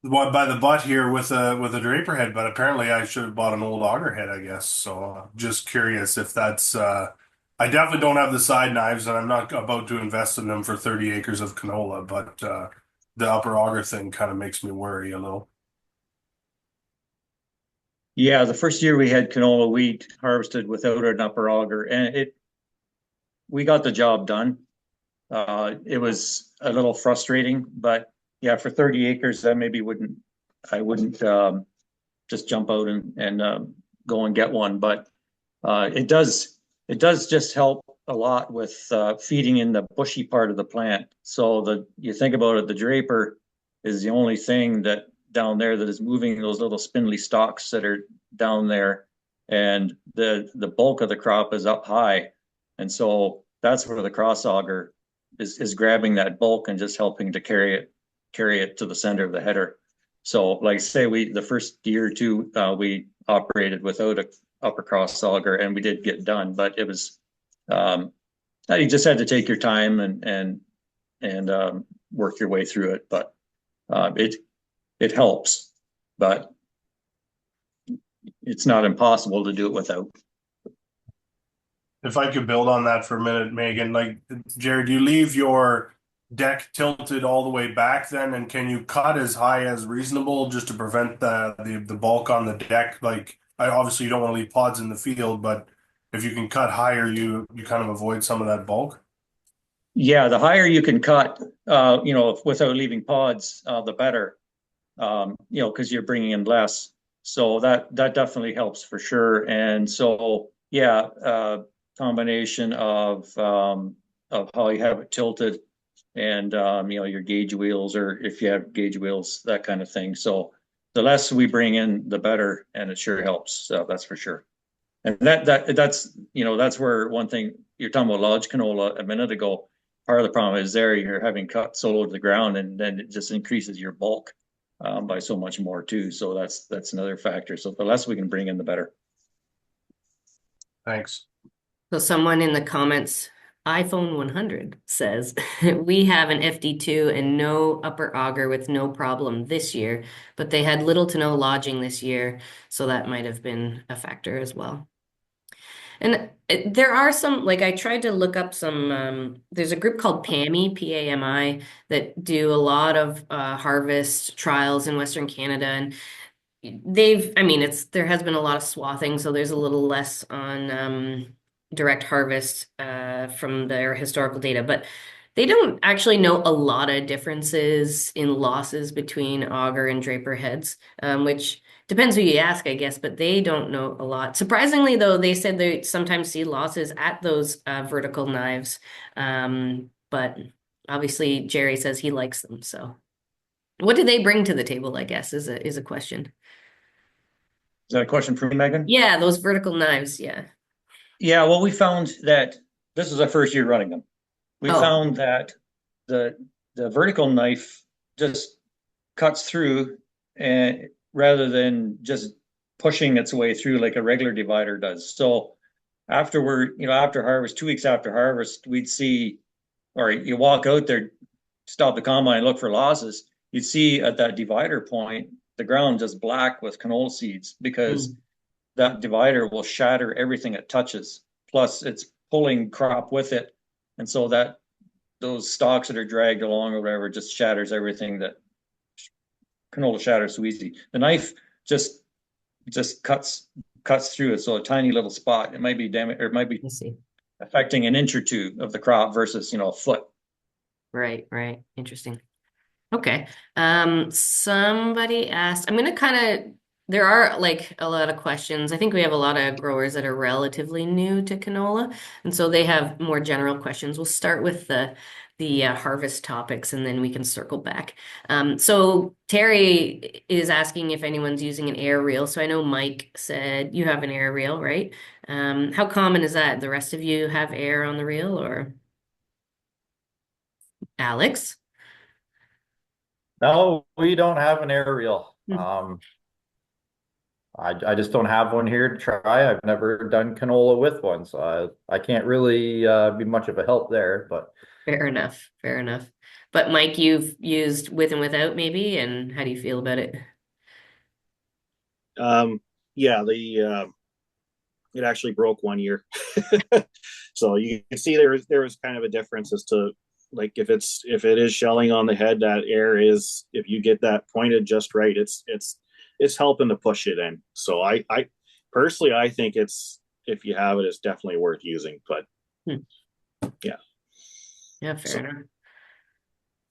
the butt here with a draper head, but apparently I should have bought an old auger head, I guess. So just curious if that's I definitely don't have the side knives and I'm not about to invest in them for 30 acres of canola, but the upper auger thing kind of makes me worry a little. Yeah, the first year we had canola, we harvested without an upper auger, and we got the job done. It was a little frustrating, but yeah, for 30 acres, that maybe I wouldn't just jump out and go and get one. But it does just help a lot with feeding in the bushy part of the plant. So you think about it, the draper is the only thing that down there that is moving those little spindly stalks that are down there, and the bulk of the crop is up high, and so that's where the cross auger is grabbing that bulk and just helping to carry it to the center of the header. So, like say, the first year or two we operated without a upper cross auger, and we did get done, but it was you just had to take your time and work your way through it. But it helps, but it's not impossible to do it without. If I could build on that for a minute, Megan, like Jared, do you leave your deck tilted all the way back then, and can you cut as high as reasonable just to prevent the bulk on the deck? Like, obviously you don't want to leave pods in the field, but if you can cut higher, you kind of avoid some of that bulk. Yeah, the higher you can cut, without leaving pods, the better. Because you're bringing in less. So that definitely helps for sure. And so, yeah, combination of how you have it tilted and, your gauge wheels, or if you have gauge wheels, that kind of thing. So the less we bring in, the better, and it sure helps. So that's for sure. And that's where one thing you're talking about lodge canola a minute ago. Part of the problem is you're having cut so low to the ground, and then it just increases your bulk. by so much more too. So that's another factor. So the less we can bring in, the better. Thanks. So someone in the comments, iPhone 100 says, we have an FD2 and no upper auger with no problem this year, but they had little to no lodging this year, so that might have been a factor as well. And there are some, like I tried to look up some, there's a group called PAMI, PAMI, that do a lot of harvest trials in Western Canada. And I mean, there has been a lot of swathing, so there's a little less on direct harvest from their historical data, but they don't actually know a lot of differences in losses between auger and draper heads, which depends who you ask, I guess, but they don't know a lot. Surprisingly, though, they said they sometimes see losses at those vertical knives, but obviously Jerry says he likes them, so. What do they bring to the table, I guess, is a question. Is that a question for me, Megan? Yeah, those vertical knives, yeah. Yeah, well, we found that this is our first year running them. We Oh. found that the vertical knife just cuts through, and rather than just pushing its way through like a regular divider does. So after harvest, 2 weeks after harvest, we'd see, or you walk out there, stop the combine, look for losses. You'd see at that divider point, the ground just black with canola seeds because that divider will shatter everything it touches. Plus, it's pulling crop with it, and so that those stalks that are dragged along or whatever just shatters everything. That canola shatters so easy. The knife just cuts through it, so a tiny little spot. It might be damaged, or it might be affecting an inch or two of the crop versus a foot. Right. Interesting. Okay. Somebody asked, there are like a lot of questions. I think we have a lot of growers that are relatively new to canola, and so they have more general questions. We'll start with the harvest topics, and then we can circle back. So Terry is asking if anyone's using an air reel. So I know Mike said you have an air reel, right? How common is that? The rest of you have air on the reel, or Alex? No, we don't have an aerial. I just don't have one here to try. I've never done canola with one, so I can't really be much of a help there. But Fair enough. But Mike, you've used with and without maybe, and how do you feel about it? Yeah, it actually broke 1 year. So you can see there was kind of a difference as to, like, if it is shelling on the head, that air is, if you get that pointed just right, it's helping to push it in. So I personally, I think if you have it, it's definitely worth using. But yeah. Fair enough.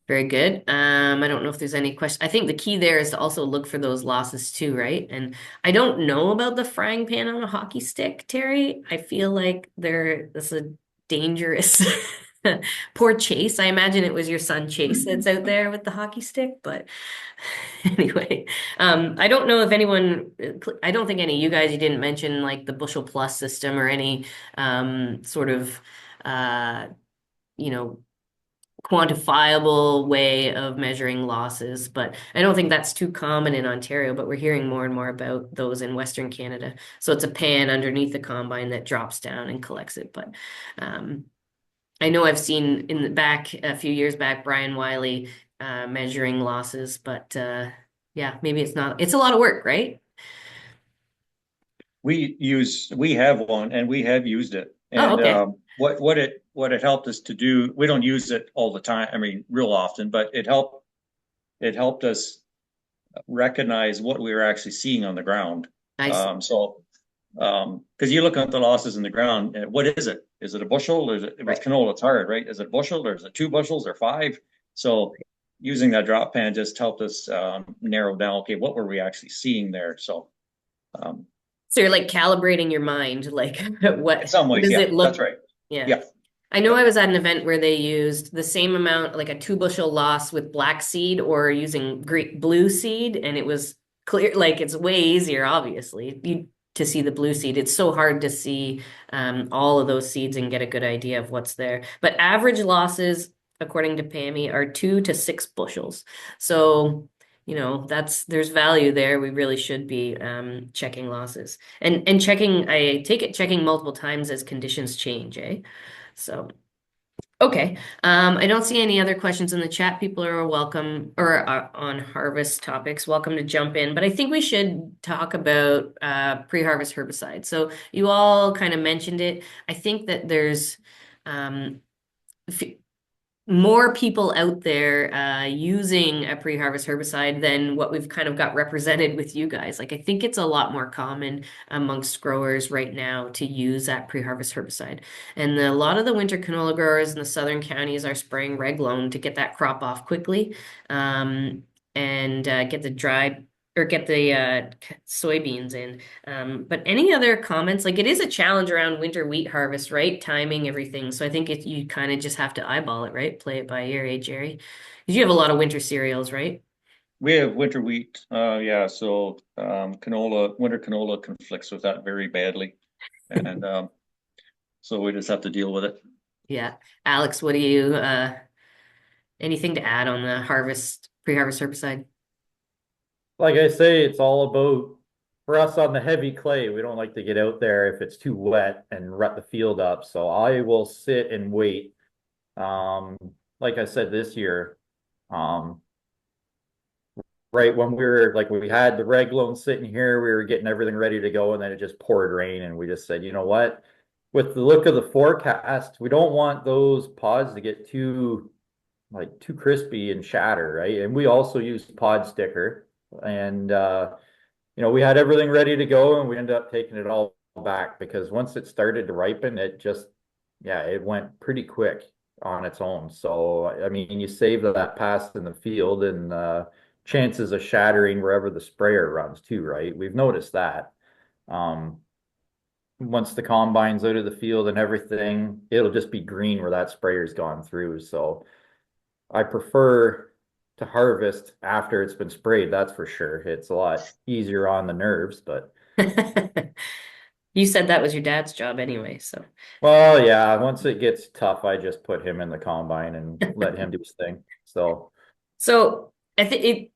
Very good. I don't know if there's any question. I think the key there is to also look for those losses too, right? And I don't know about the frying pan on a hockey stick, Terry. I feel like that's a dangerous poor Chase. I imagine it was your son Chase that's out there with the hockey stick, but anyway, I don't know if I don't think any of you guys, you didn't mention like the bushel plus system or any sort of you know quantifiable way of measuring losses, but I don't think that's too common in Ontario, but we're hearing more and more about those in Western Canada. So it's a pan underneath the combine that drops down and collects it. But I know I've seen in the back a few years back, Brian Wiley measuring losses, but yeah, maybe it's a lot of work, right? We have one and we have used it. And okay. What it helped us to do, we don't use it all the time, I mean, real often, but it helped us recognize what we were actually seeing on the ground. I see. Because you look at the losses in the ground, what is it? Is it a bushel? Or is it, if it's canola, it's hard, right? Is it a bushel, or is it 2 bushels or 5? So using that drop pan just helped us narrow down, okay, what were we actually seeing there? So you're like calibrating your mind, like what in some ways, does it look? That's right. Yeah. I know I was at an event where they used the same amount, like a 2 bushel loss with black seed or using blue seed, and it was clear, like it's way easier, obviously, to see the blue seed. It's so hard to see all of those seeds and get a good idea of what's there. But average losses, according to PAMI, are 2 to 6 bushels. So, there's value there. We really should be checking losses and checking. I take it checking multiple times as conditions change, eh? So. Okay. I don't see any other questions in the chat. People are welcome or on harvest topics, welcome to jump in. But I think we should talk about pre-harvest herbicide. So you all kind of mentioned it. I think that there's um, more people out there using a pre-harvest herbicide than what we've kind of got represented with you guys. Like I think it's a lot more common amongst growers right now to use that pre-harvest herbicide. And a lot of the winter canola growers in the southern counties are spraying Reglone to get that crop off quickly and get the dry or get the soybeans in. But any other comments? Like it is a challenge around winter wheat harvest, right? Timing everything. So I think you kind of just have to eyeball it, right? Play it by ear, eh, Jerry? Because you have a lot of winter cereals, right? We have winter wheat. Yeah, so winter canola conflicts with that very badly. And so we just have to deal with it. Yeah. Alex, what do you anything to add on the pre-harvest herbicide? Like I say, it's all about for us on the heavy clay. We don't like to get out there if it's too wet and rut the field up. So I will sit and wait. Um, like I said this year, um, right when we had the reg loan sitting here, we were getting everything ready to go, and then it just poured rain, and we just said, you know what? With the look of the forecast, we don't want those pods to get too crispy and shatter, right? And we also use pod sticker, and we had everything ready to go, and we ended up taking it all back because once it started to ripen, it went pretty quick on its own. So, I mean, you save that pass in the field and chances of shattering wherever the sprayer runs too, right? We've noticed that. Um, Once the combine's out of the field and everything, it'll just be green where that sprayer's gone through. So I prefer to harvest after it's been sprayed, that's for sure. It's a lot easier on the nerves, but You said that was your dad's job anyway, so. well, yeah, once it gets tough, I just put him in the combine and let him do his thing. So, So I think it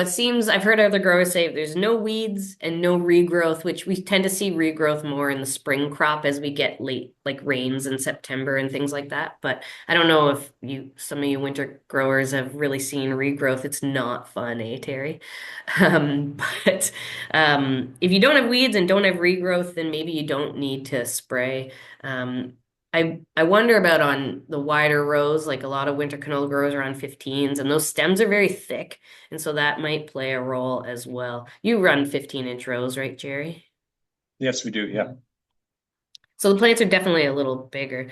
seems I've heard other growers say there's no weeds and no regrowth, which we tend to see regrowth more in the spring crop as we get late, like rains in September and things like that. But I don't know if some of you winter growers have really seen regrowth. It's not fun, eh, Terry? Um, but if you don't have weeds and don't have regrowth, then maybe you don't need to spray. I wonder about on the wider rows, like a lot of winter canola growers are on 15s, and those stems are very thick, and so that might play a role as well. You run 15-inch rows, right, Jerry? Yes, we do. Yeah. So the plants are definitely a little bigger.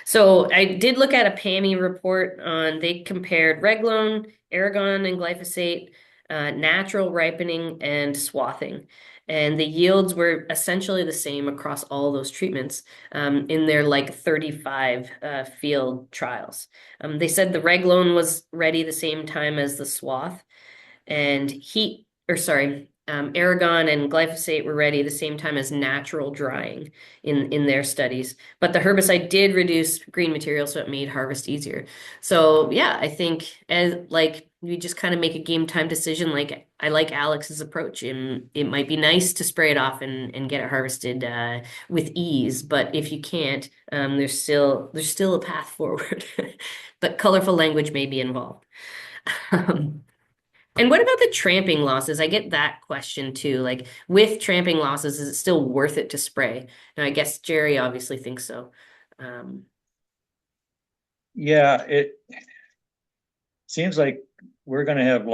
So I did look at a PAMI report on, they compared Reglone, Aragon, and glyphosate, natural ripening, and swathing. And the yields were essentially the same across all those treatments in their like 35 field trials. They said the Reglone was ready the same time as the swath, and Aragon and glyphosate were ready the same time as natural drying in their studies. But the herbicide did reduce green material, so it made harvest easier. So yeah, I think as like you just kind of make a game time decision. Like I like Alex's approach, and it might be nice to spray it off and get it harvested with ease. But if you can't, there's still a path forward. But colorful language may be involved. And what about the tramping losses? I get that question too. Like with tramping losses, is it still worth it to spray? And I guess Jerry obviously thinks so. Um, Yeah, it seems like we're going to have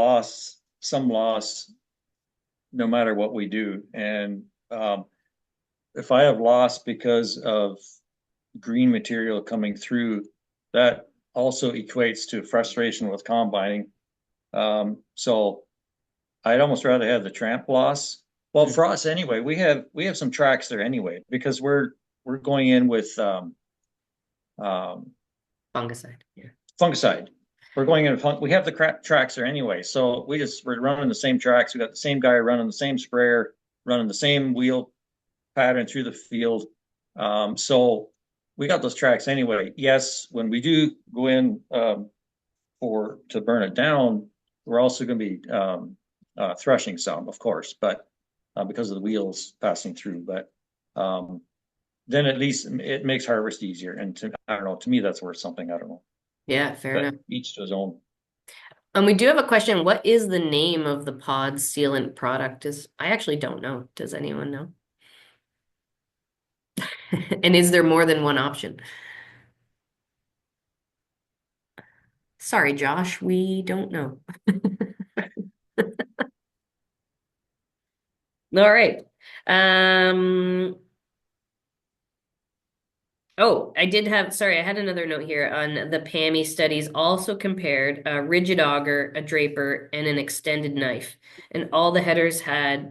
some loss, no matter what we do. And if I have loss because of green material coming through, that also equates to frustration with combining. So I'd almost rather have the tramp loss. Well, for us anyway, we have some tracks there anyway because we're going in with um, Fungicide. Yeah. fungicide. We're going in. We have the tracks there anyway, so we're running the same tracks. We got the same guy running the same sprayer, running the same wheel pattern through the field. So we got those tracks anyway. Yes, when we do go in to burn it down, we're also going to be threshing some, of course, but because of the wheels passing through. But then at least it makes harvest easier. And I don't know, to me, that's worth something. I don't know, Yeah, fair but enough. each to his own. We do have a question. What is the name of the pod sealant product? I actually don't know. Does anyone know? And is there more than one option? Sorry, Josh, we don't know. All right. Um, Oh, sorry, I had another note here on the PAMI studies also compared a rigid auger, a draper, and an extended knife. And all the headers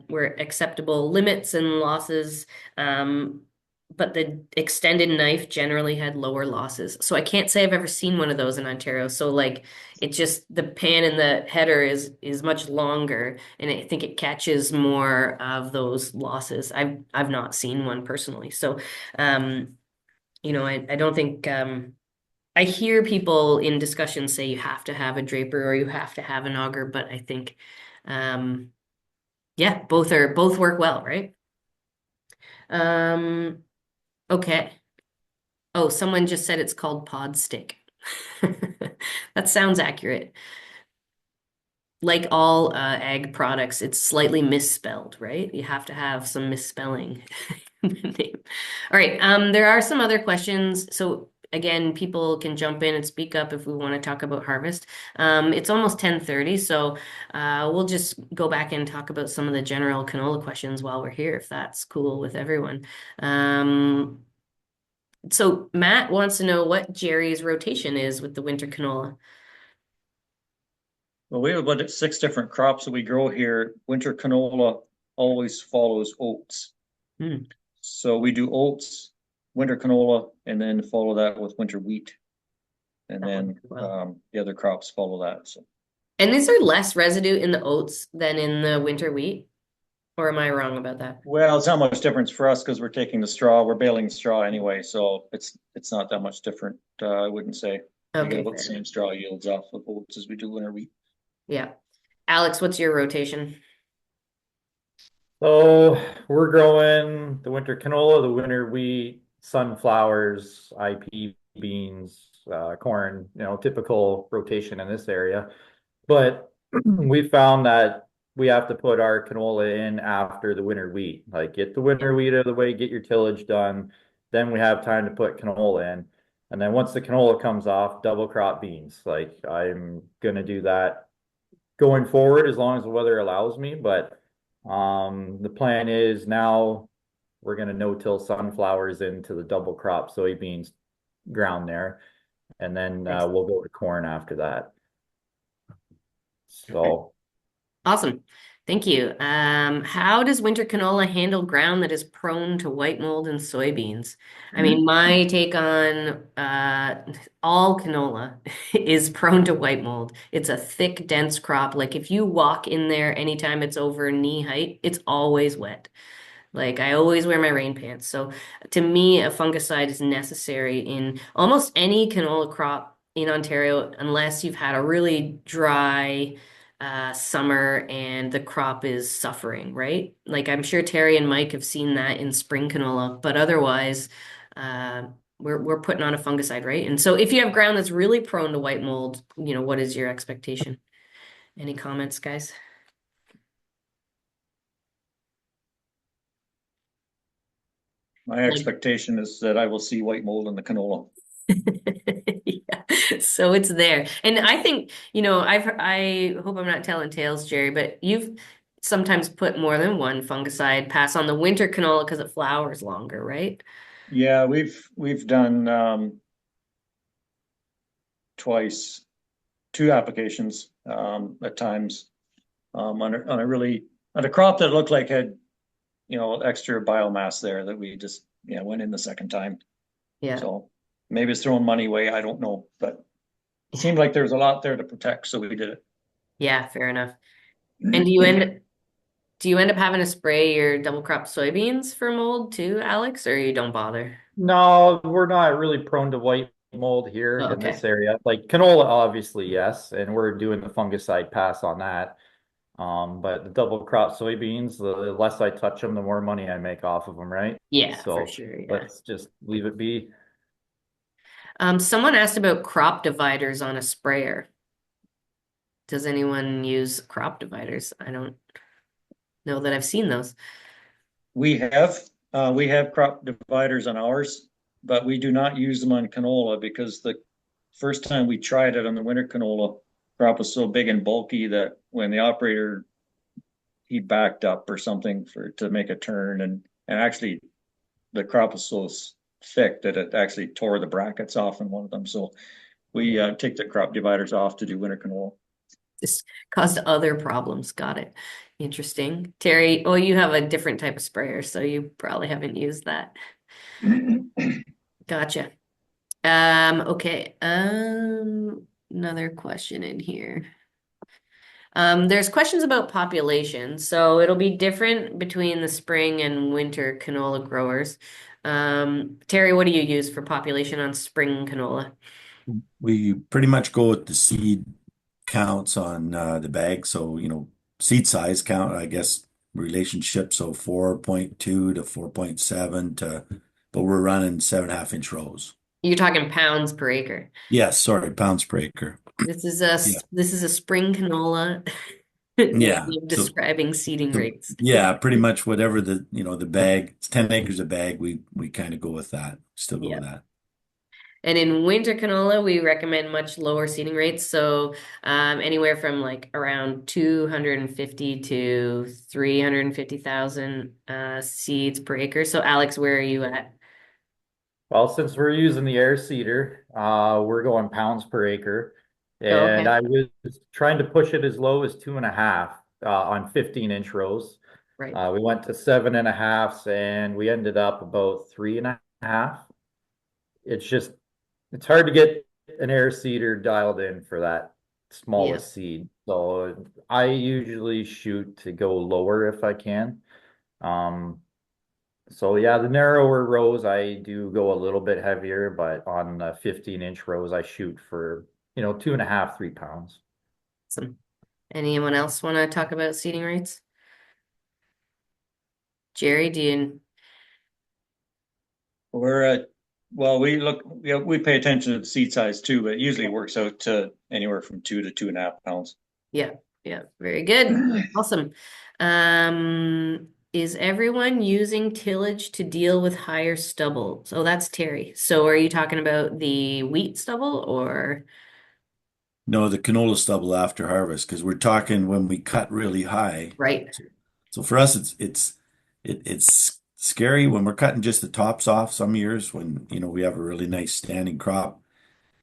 were acceptable limits and losses, but the extended knife generally had lower losses. So I can't say I've ever seen one of those in Ontario. So like it just the pan and the header is much longer, and I think it catches more of those losses. I've not seen one personally. So I don't think I hear people in discussions say you have to have a draper or you have to have an auger, but I think um yeah, both work well, right? Um okay. Oh, someone just said it's called pod stick. That sounds accurate. Like all ag products, it's slightly misspelled, right? You have to have some misspelling in the name. All right. There are some other questions. So again, people can jump in and speak up if we want to talk about harvest. It's almost 10:30, so we'll just go back and talk about some of the general canola questions while we're here, if that's cool with everyone. So Matt wants to know what Jerry's rotation is with the winter canola. Well, we have about 6 different crops that we grow here. Winter canola always follows oats. Hmm. So we do oats, winter canola, and then follow that with winter wheat. And That one then as well. the other crops follow that. So And is there less residue in the oats than in the winter wheat? Or am I wrong about that? well, it's not much difference for us because we're taking the straw, we're baling straw anyway, so it's not that much different. I wouldn't say we get Okay, about the fair enough. same straw yields off of oats as we do winter wheat. Yeah. Alex, what's your rotation? So we're growing the winter canola, the winter wheat, sunflowers, IP beans, corn, typical rotation in this area. But we found that we have to put our canola in after the winter wheat. Like get the winter wheat out of the way, get your tillage done. Then we have time to put canola in. And then once the canola comes off, double crop beans. Like I'm gonna do that going forward as long as the weather allows me. But the plan is now we're gonna no-till sunflowers into the double crop soybeans ground there, and then Nice. we'll go to corn after that. So Awesome. Thank you. How does winter canola handle ground that is prone to white mold and soybeans? I mean, my take on all canola is prone to white mold. It's a thick, dense crop. Like if you walk in there anytime it's over knee height, it's always wet. Like I always wear my rain pants. So to me, a fungicide is necessary in almost any canola crop in Ontario, unless you've had a really dry summer and the crop is suffering, right? Like I'm sure Terry and Mike have seen that in spring canola, but otherwise, uh, we're putting on a fungicide, right? And so if you have ground that's really prone to white mold, what is your expectation? Any comments, guys? My expectation is that I will see white mold in the canola. Yeah, so it's there. And I think, I hope I'm not telling tales, Jerry, but you've sometimes put more than one fungicide pass on the winter canola because it flowers longer, right? Yeah, we've done twice, 2 applications at times on a crop that looked like had extra biomass there that we just went in the second time. Yeah. So maybe it's throwing money away. I don't know, but it seemed like there was a lot there to protect, so we did it. Yeah, fair enough. And do you end up having to spray your double crop soybeans for mold too, Alex, or you don't bother? no, we're not really prone to white mold here Oh, in okay. this area. Like canola, obviously, yes, and we're doing the fungicide pass on that. But the double crop soybeans, the less I touch them, the more money I make off of them, right? Yeah, for So sure. Yeah. let's just leave it be. Someone asked about crop dividers on a sprayer. Does anyone use crop dividers? I don't know that I've seen those. We have crop dividers on ours, but we do not use them on canola because the first time we tried it on the winter canola crop was so big and bulky that when the operator he backed up or something for to make a turn and actually the crop was so thick that it actually tore the brackets off in one of them. So we take the crop dividers off to do winter canola. This caused other problems. Got it. Interesting. Terry, oh, you have a different type of sprayer, so you probably haven't used that. Gotcha. Okay. Another question in here. There's questions about population, so it'll be different between the spring and winter canola growers. Terry, what do you use for population on spring canola? We pretty much go with the seed counts on the bag. So, seed size count, I guess, relationship. So 4.2 to 4.7 but we're running 7.5 inch rows. You're talking pounds per acre. Yes, sorry, pounds per acre. Yeah. This is a spring canola way Yeah. of So, describing seeding so rates. yeah, pretty much whatever the bag, it's 10 acres a bag. We kind of go with that. Still go Yeah. with that. And in winter canola, we recommend much lower seeding rates. So anywhere from like around 250 to 350,000 seeds per acre. So Alex, where are you at? Well, since we're using the air seeder, we're going pounds per acre. Oh, And okay. I was trying to push it as low as 2.5 on 15-inch rows. Right. We went to 7.5 and we ended up about 3.5. It's just, it's hard to get an air seeder dialed in for that Yeah. smallest seed. So I usually shoot to go lower if I can. Um, so yeah, the narrower rows, I do go a little bit heavier, but on the 15-inch rows, I shoot for, 2.5, 3 pounds. Awesome. Anyone else want to talk about seeding rates? Jerry, do you? We're at, well, we pay attention to the seed size too, but it usually works out to anywhere from 2 to 2.5 pounds. Yeah, yeah, very good. Awesome. Is everyone using tillage to deal with higher stubble? So that's Terry. So are you talking about the wheat stubble or No, the canola stubble after harvest, because we're talking when we cut really high. right? So for us, it's scary when we're cutting just the tops off some years when, we have a really nice standing crop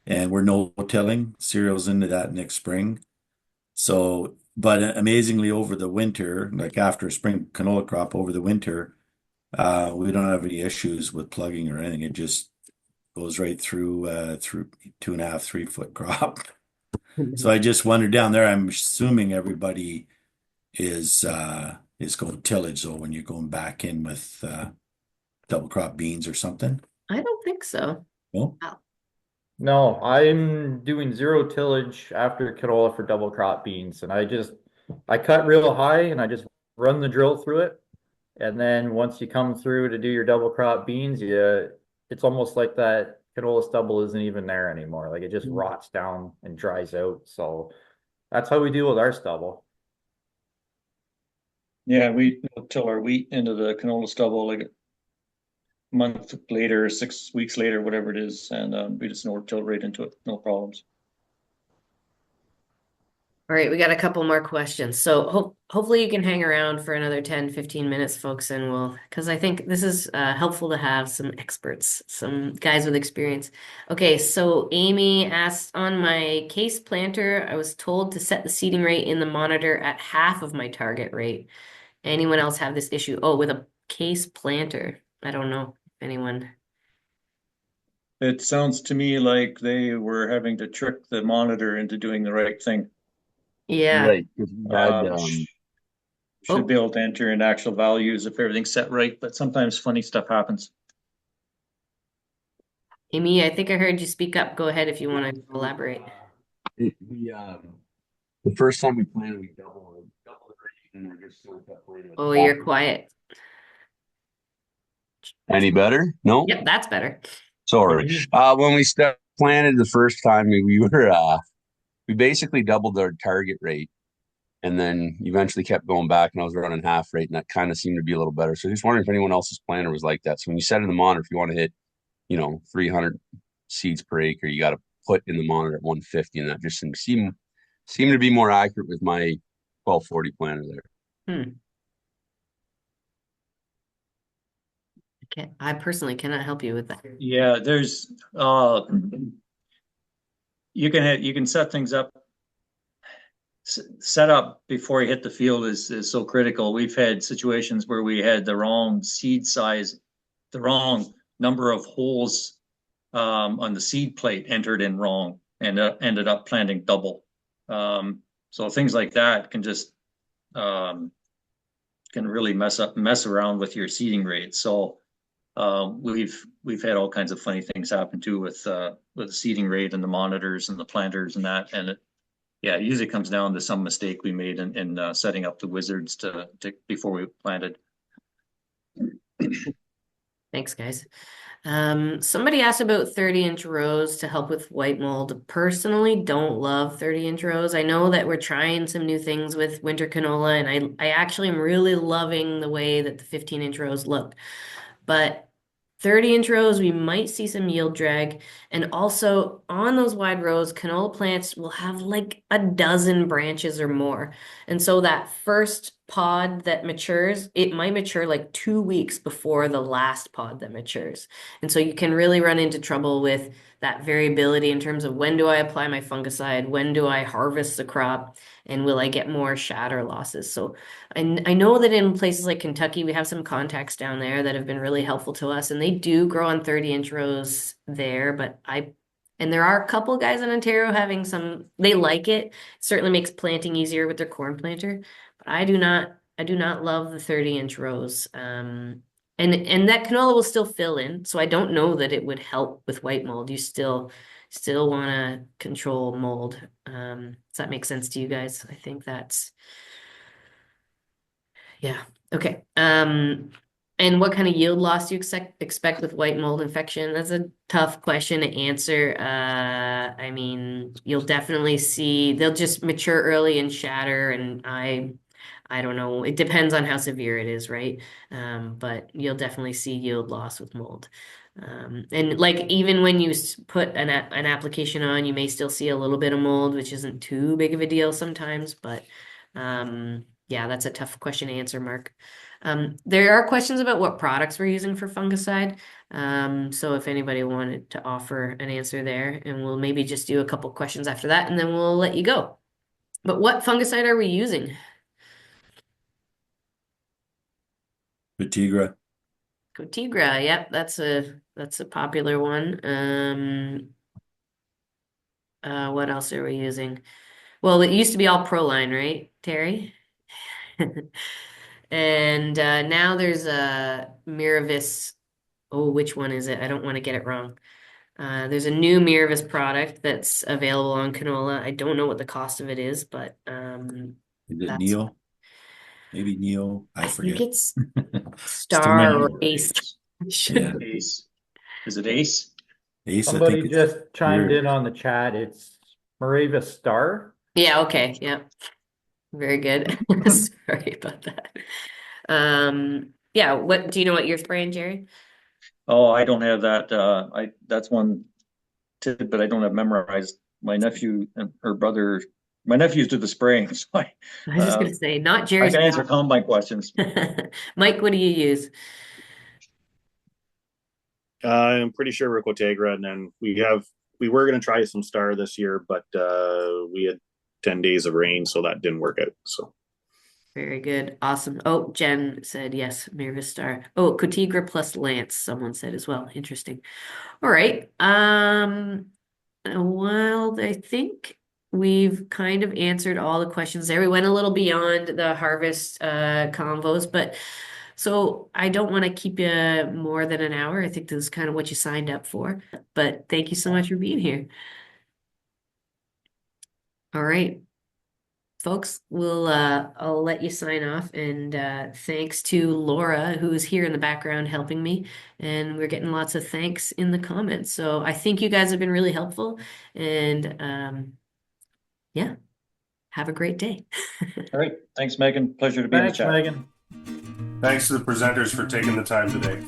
and we're no-tilling cereals into that next spring. So, but amazingly over the winter, like after a spring canola crop over the winter, we don't have any issues with plugging or anything. It just goes right through 2.5, 3 foot crop. So I just wondered down there, I'm assuming everybody is going tillage though when you're going back in with double crop beans or something. I don't think so. No? Wow. No, I'm doing zero tillage after canola for double crop beans. And I cut real high and I just run the drill through it. And then once you come through to do your double crop beans, it's almost like that canola stubble isn't even there anymore. Like it just rots down and dries out. So that's how we deal with our stubble. Yeah, we till our wheat into the canola stubble like a month later, 6 weeks later, whatever it is, and we just till right into it, no problems. All right, we got a couple more questions. So hopefully you can hang around for another 10, 15 minutes, folks, and because I think this is helpful to have some experts, some guys with experience. Okay, so Amy asked, on my case planter, I was told to set the seeding rate in the monitor at half of my target rate. Anyone else have this issue? Oh, with a case planter. I don't know if anyone. It sounds to me like they were having to trick the monitor into doing the right thing. Yeah. Right, because we had Should be Oh, able to enter in actual values if everything's set right, but sometimes funny stuff happens. Amy, I think I heard you speak up. Go ahead if you want to elaborate. The first time we planted, we doubled the rate, and we're just sort of planting with Oh, half. you're quiet. Any better? No? Yep, that's better. Sorry. When we planted the first time, we basically doubled our target rate and then eventually kept going back and I was running half rate and that kind of seemed to be a little better. So just wondering if anyone else's planter was like that. So when you set in the monitor, if you want to hit, 300 seeds per acre, you got to put in the monitor at 150 and that just seemed to be more accurate with my 1240 planter there. Hmm. I personally cannot help you with that. Yeah, there's you can set things up. Set up before you hit the field is so critical. We've had situations where we had the wrong seed size, the wrong number of holes on the seed plate entered in wrong, and ended up planting double. So things like that can just can really mess around with your seeding rate. So we've had all kinds of funny things happen too with the seeding rate and the monitors and the planters and that. And it usually comes down to some mistake we made in setting up the wizards to before we planted. Thanks, guys. Somebody asked about 30-inch rows to help with white mold. Personally, don't love 30-inch rows. I know that we're trying some new things with winter canola, and I actually am really loving the way that the 15-inch rows look. But 30-inch rows, we might see some yield drag. And also on those wide rows, canola plants will have like a dozen branches or more. And so that first pod that matures, it might mature like 2 weeks before the last pod that matures. And so you can really run into trouble with that variability in terms of when do I apply my fungicide, when do I harvest the crop, and will I get more shatter losses. So I know that in places like Kentucky, we have some contacts down there that have been really helpful to us, and they do grow on 30-inch rows there. And there are a couple guys in Ontario having some, they like it. It certainly makes planting easier with their corn planter, but I do not love the 30-inch rows. And that canola will still fill in, so I don't know that it would help with white mold. You still want to control mold. Does that make sense to you guys? I think that's. Yeah. Okay. And what kind of yield loss do you expect with white mold infection? That's a tough question to answer. I mean, you'll definitely see they'll just mature early and shatter, and I don't know. It depends on how severe it is, right? But you'll definitely see yield loss with mold. And like even when you put an application on, you may still see a little bit of mold, which isn't too big of a deal sometimes, but yeah, that's a tough question to answer, Mark. There are questions about what products we're using for fungicide. So if anybody wanted to offer an answer there, and we'll maybe just do a couple questions after that, and then we'll let you go. But what fungicide are we using? Vetigra. Cotigra, yep, that's a popular one. What else are we using? Well, it used to be all Proline, right, Terry? And now there's a Miravis. Oh, which one is it? I don't want to get it wrong. There's a new Miravis product that's available on canola. I don't know what the cost of it is, but Is it that's. Neo? Maybe Neo. I think forget. it's It's too Star many. or Ace. Yeah. Ace. Is it Ace? Ace, I Somebody think it's just chimed weird. in on the chat. It's Mareva Star. Yeah, okay, yeah. Very good. Sorry about that. Yeah, what do you know what you're spraying, Jerry? Oh, I don't have that. That's one tidbit I don't have memorized. My nephew and her brother, my nephews do the spraying, so I was just gonna say, not I Jerry's can answer job. combine questions. Mike, what do you use? I'm pretty sure we're Cotegra, and then we were going to try some Star this year, but we had 10 days of rain, so that didn't work out. So Very good. Awesome. Oh, Jen said yes, Mirvis Star. Oh, Cotigra plus Lance, someone said as well. Interesting. All right. Well, I think we've kind of answered all the questions there. We went a little beyond the harvest convos, but So I don't want to keep you more than an hour. I think this is kind of what you signed up for. But thank you so much for being here. All right. Folks, I'll let you sign off, and thanks to Laura, who is here in the background helping me, and we're getting lots of thanks in the comments. So I think you guys have been really helpful, and yeah, have a great day. All right. Thanks, Megan. Pleasure to be in the Thanks, chat. Megan. Thanks to the presenters for taking the time today.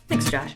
Thanks, Josh.